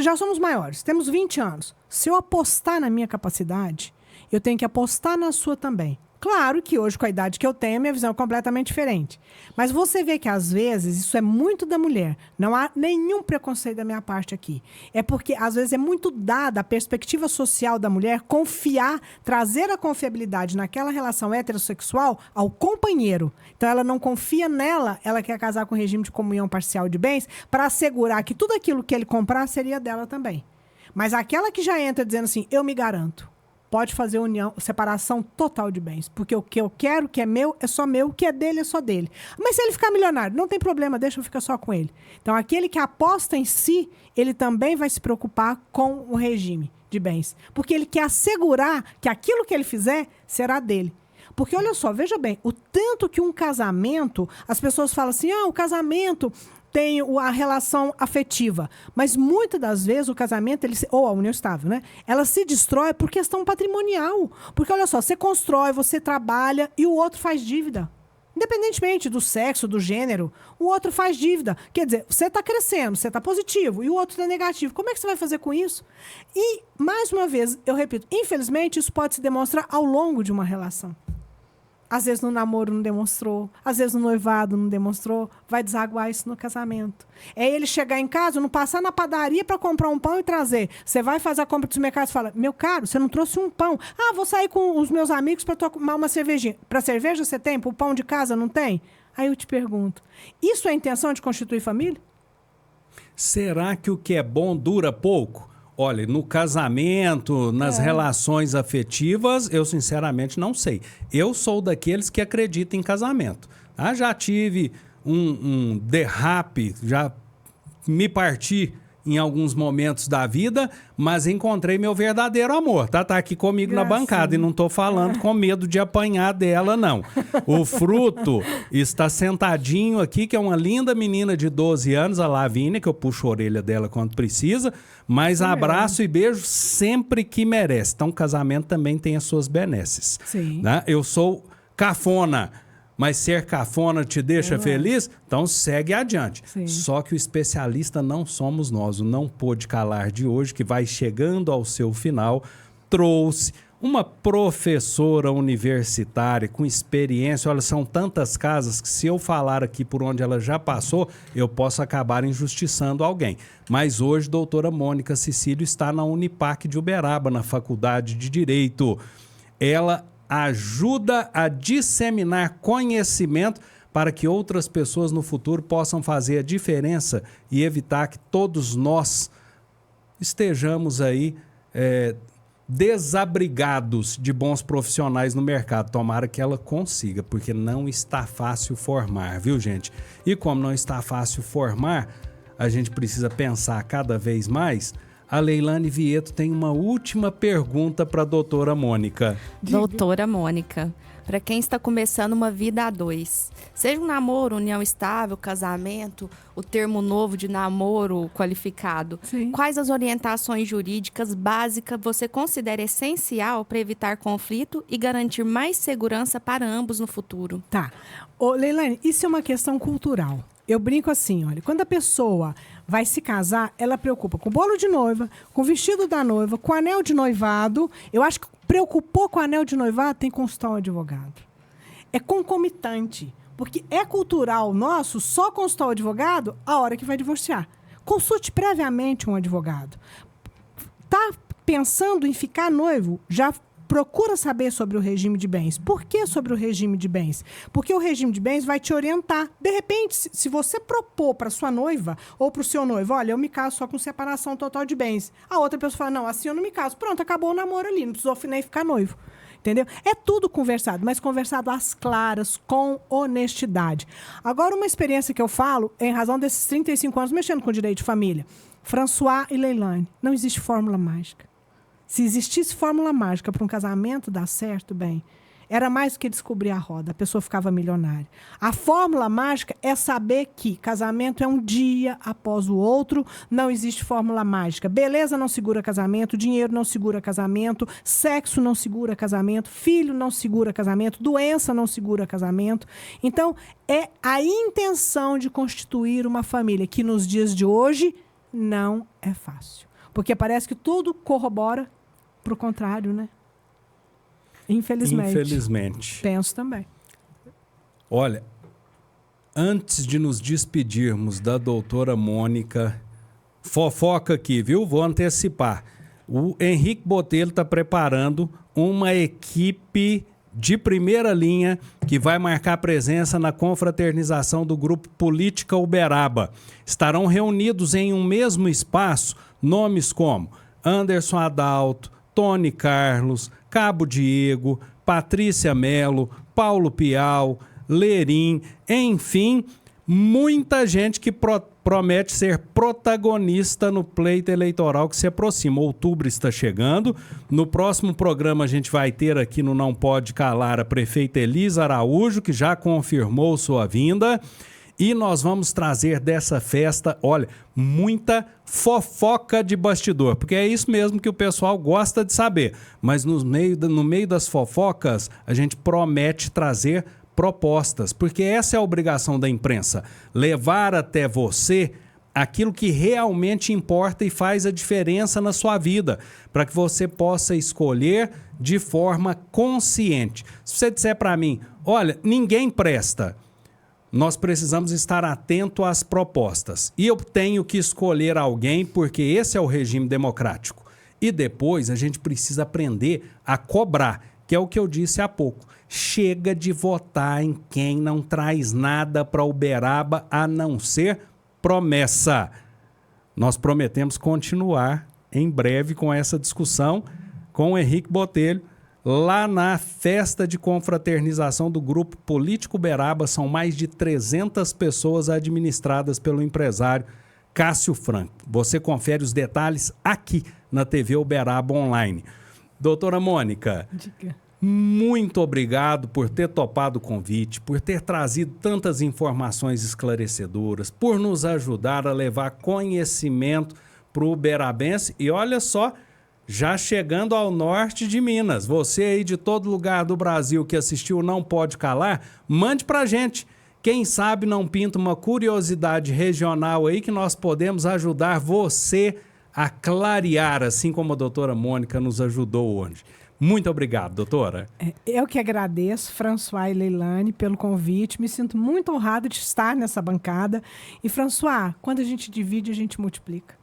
Speaker 3: já somos maiores, temos 20 anos. Se eu apostar na minha capacidade, eu tenho que apostar na sua também. Claro que hoje, com a idade que eu tenho, a minha visão é completamente diferente. Mas você vê que, às vezes, isso é muito da mulher. Não há nenhum preconceito da minha parte aqui. É porque, às vezes, é muito dada a perspectiva social da mulher confiar, trazer a confiabilidade naquela relação heterossexual ao companheiro. Então, ela não confia nela, ela quer casar com regime de comunhão parcial de bens para assegurar que tudo aquilo que ele comprar seria dela também. Mas aquela que já entra dizendo assim, eu me garanto, pode fazer união, separação total de bens. Porque o que eu quero, que é meu, é só meu. O que é dele, é só dele. Mas se ele ficar milionário, não tem problema, deixa eu ficar só com ele. Então, aquele que aposta em si, ele também vai se preocupar com o regime de bens. Porque ele quer assegurar que aquilo que ele fizer será dele. Porque, olha só, veja bem, o tanto que um casamento, as pessoas falam assim, o casamento tem a relação afetiva. Mas muitas das vezes o casamento, ou a união estável, né? Ela se destrói por questão patrimonial. Porque, olha só, você constrói, você trabalha e o outro faz dívida. Independentemente do sexo, do gênero, o outro faz dívida. Quer dizer, você está crescendo, você está positivo e o outro está negativo. Como é que você vai fazer com isso? E, mais uma vez, eu repito, infelizmente isso pode se demonstrar ao longo de uma relação. Às vezes no namoro não demonstrou, às vezes no noivado não demonstrou, vai desaguar isso no casamento. É ele chegar em casa, não passar na padaria para comprar um pão e trazer. Você vai fazer a compra dos mercados e fala, meu caro, você não trouxe um pão. Vou sair com os meus amigos para tomar uma cervejinha. Para cerveja você tem, para o pão de casa não tem? Aí eu te pergunto, isso é a intenção de constituir família?
Speaker 5: Será que o que é bom dura pouco? Olha, no casamento, nas relações afetivas, eu sinceramente não sei. Eu sou daqueles que acreditam em casamento. Tá? Já tive um derrape, já me parti em alguns momentos da vida, mas encontrei meu verdadeiro amor. Tá aqui comigo na bancada e não estou falando com medo de apanhar dela, não. O fruto está sentadinho aqui, que é uma linda menina de 12 anos, a Lavínia, que eu puxo a orelha dela quando precisa, mas abraço e beijo sempre que merece. Então, o casamento também tem as suas benesses.
Speaker 3: Sim.
Speaker 5: Né? Eu sou cafona, mas ser cafona te deixa feliz? Então segue adiante.
Speaker 3: Sim.
Speaker 5: Só que o especialista não somos nós. O Não Pôde Calar de hoje, que vai chegando ao seu final, trouxe uma professora universitária com experiência. Olha, são tantas casas que se eu falar aqui por onde ela já passou, eu posso acabar injustiçando alguém. Mas hoje, doutora Mônica Cecílio está na Unipac de Uberaba, na Faculdade de Direito. Ela ajuda a disseminar conhecimento para que outras pessoas no futuro possam fazer a diferença e evitar que todos nós estejamos aí desabrigados de bons profissionais no mercado. Tomara que ela consiga, porque não está fácil formar, viu, gente? E como não está fácil formar, a gente precisa pensar cada vez mais. A Leilane Vieto tem uma última pergunta para a doutora Mônica.
Speaker 4: Doutora Mônica, para quem está começando uma vida a dois, seja um namoro, união estável, casamento, o termo novo de namoro qualificado,
Speaker 3: Sim.
Speaker 4: quais as orientações jurídicas básicas você considera essencial para evitar conflito e garantir mais segurança para ambos no futuro?
Speaker 3: Tá. Ô, Leilane, isso é uma questão cultural. Eu brinco assim, olha, quando a pessoa vai se casar, ela preocupa com o bolo de noiva, com o vestido da noiva, com o anel de noivado. Eu acho que preocupou com o anel de noivado, tem que consultar um advogado. É concomitante, porque é cultural nosso só consultar o advogado a hora que vai divorciar. Consulte previamente um advogado. Tá pensando em ficar noivo, já procura saber sobre o regime de bens. Por que sobre o regime de bens? Porque o regime de bens vai te orientar. De repente, se você propor para sua noiva ou para o seu noivo, olha, eu me caso só com separação total de bens. A outra pessoa fala, não, assim eu não me caso. Pronto, acabou o namoro ali, não precisou nem ficar noivo. Entendeu? É tudo conversado, mas conversado às claras, com honestidade. Agora, uma experiência que eu falo, em razão desses 35 anos mexendo com direito de família. François e Leilane, não existe fórmula mágica. Se existisse fórmula mágica para um casamento dar certo, bem, era mais do que descobrir a roda, a pessoa ficava milionária. A fórmula mágica é saber que casamento é um dia após o outro, não existe fórmula mágica. Beleza não segura casamento, dinheiro não segura casamento, sexo não segura casamento, filho não segura casamento, doença não segura casamento. Então, é a intenção de constituir uma família que nos dias de hoje não é fácil. Porque parece que tudo corrobora para o contrário, né? Infelizmente. Penso também.
Speaker 5: Olha, antes de nos despedirmos da doutora Mônica, fofoca aqui, viu? Vou antecipar. O Henrique Botelho está preparando uma equipe de primeira linha que vai marcar presença na confraternização do grupo Política Uberaba. Estarão reunidos em um mesmo espaço nomes como Anderson Adalto, Tony Carlos, Cabo Diego, Patrícia Melo, Paulo Piau, Lerim, enfim, muita gente que promete ser protagonista no pleito eleitoral que se aproxima. Outubro está chegando. No próximo programa a gente vai ter aqui no Não Pode Calar a prefeita Elisa Araújo, que já confirmou sua vinda. E nós vamos trazer dessa festa, olha, muita fofoca de bastidor, porque é isso mesmo que o pessoal gosta de saber. Mas no meio das fofocas, a gente promete trazer propostas, porque essa é a obrigação da imprensa, levar até você aquilo que realmente importa e faz a diferença na sua vida, para que você possa escolher de forma consciente. Se você disser para mim, olha, ninguém presta, nós precisamos estar atento às propostas. E eu tenho que escolher alguém, porque esse é o regime democrático. E depois a gente precisa aprender a cobrar, que é o que eu disse há pouco. Chega de votar em quem não traz nada para Uberaba a não ser promessa. Nós prometemos continuar em breve com essa discussão com o Henrique Botelho, lá na festa de confraternização do Grupo Político Uberaba. São mais de 300 pessoas administradas pelo empresário Cássio Franco. Você confere os detalhes aqui na TV Uberaba Online. Doutora Mônica,
Speaker 3: diga.
Speaker 5: Muito obrigado por ter topado o convite, por ter trazido tantas informações esclarecedoras, por nos ajudar a levar conhecimento para o uberabense. E olha só, já chegando ao norte de Minas, você aí de todo lugar do Brasil que assistiu Não Pode Calar, mande pra gente. Quem sabe não pinta uma curiosidade regional aí que nós podemos ajudar você a clarear, assim como a doutora Mônica nos ajudou hoje. Muito obrigado, doutora.
Speaker 3: Eu que agradeço, François e Leilane, pelo convite. Me sinto muito honrado de estar nessa bancada. E, François, quando a gente divide, a gente multiplica.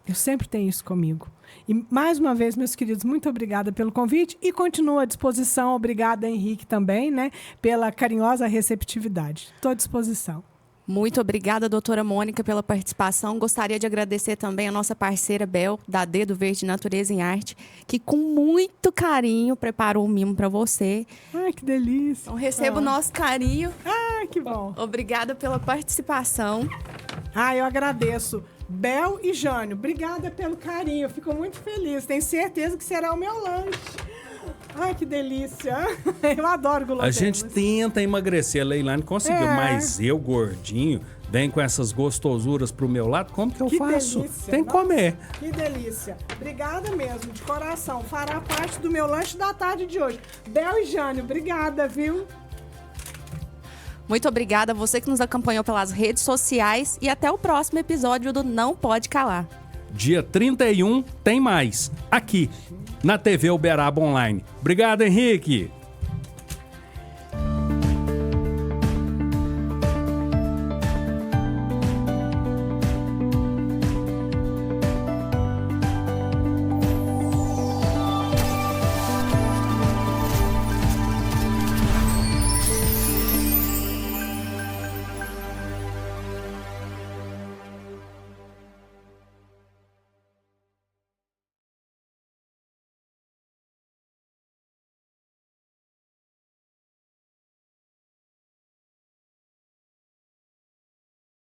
Speaker 3: Eu sempre tenho isso comigo. E, mais uma vez, meus queridos, muito obrigada pelo convite e continuo à disposição. Obrigada, Henrique, também, né, pela carinhosa receptividade. Estou à disposição.
Speaker 4: Muito obrigada, doutora Mônica, pela participação. Gostaria de agradecer também a nossa parceira Bel, da Dedo Verde Natureza em Arte, que com muito carinho preparou um mimo para você.
Speaker 3: Ai, que delícia.
Speaker 4: Então, receba o nosso carinho.
Speaker 3: Ah, que bom.
Speaker 4: Obrigada pela participação.
Speaker 3: Ah, eu agradeço. Bel e Jânio, obrigada pelo carinho. Fico muito feliz. Tenho certeza que será o meu lanche. Ai, que delícia. Eu adoro guloseimas.
Speaker 5: A gente tenta emagrecer. A Leilane conseguiu, mas eu, gordinho, vem com essas gostosuras pro meu lado. Como que eu faço?
Speaker 3: Delícia.
Speaker 5: Tem que comer.
Speaker 3: Que delícia. Obrigada mesmo, de coração. Fará parte do meu lanche da tarde de hoje. Bel e Jânio, obrigada, viu?
Speaker 4: Muito obrigada a você que nos acompanhou pelas redes sociais e até o próximo episódio do Não Pode Calar.
Speaker 5: Dia 31 tem mais, aqui na TV Uberaba Online. Obrigado, Henrique.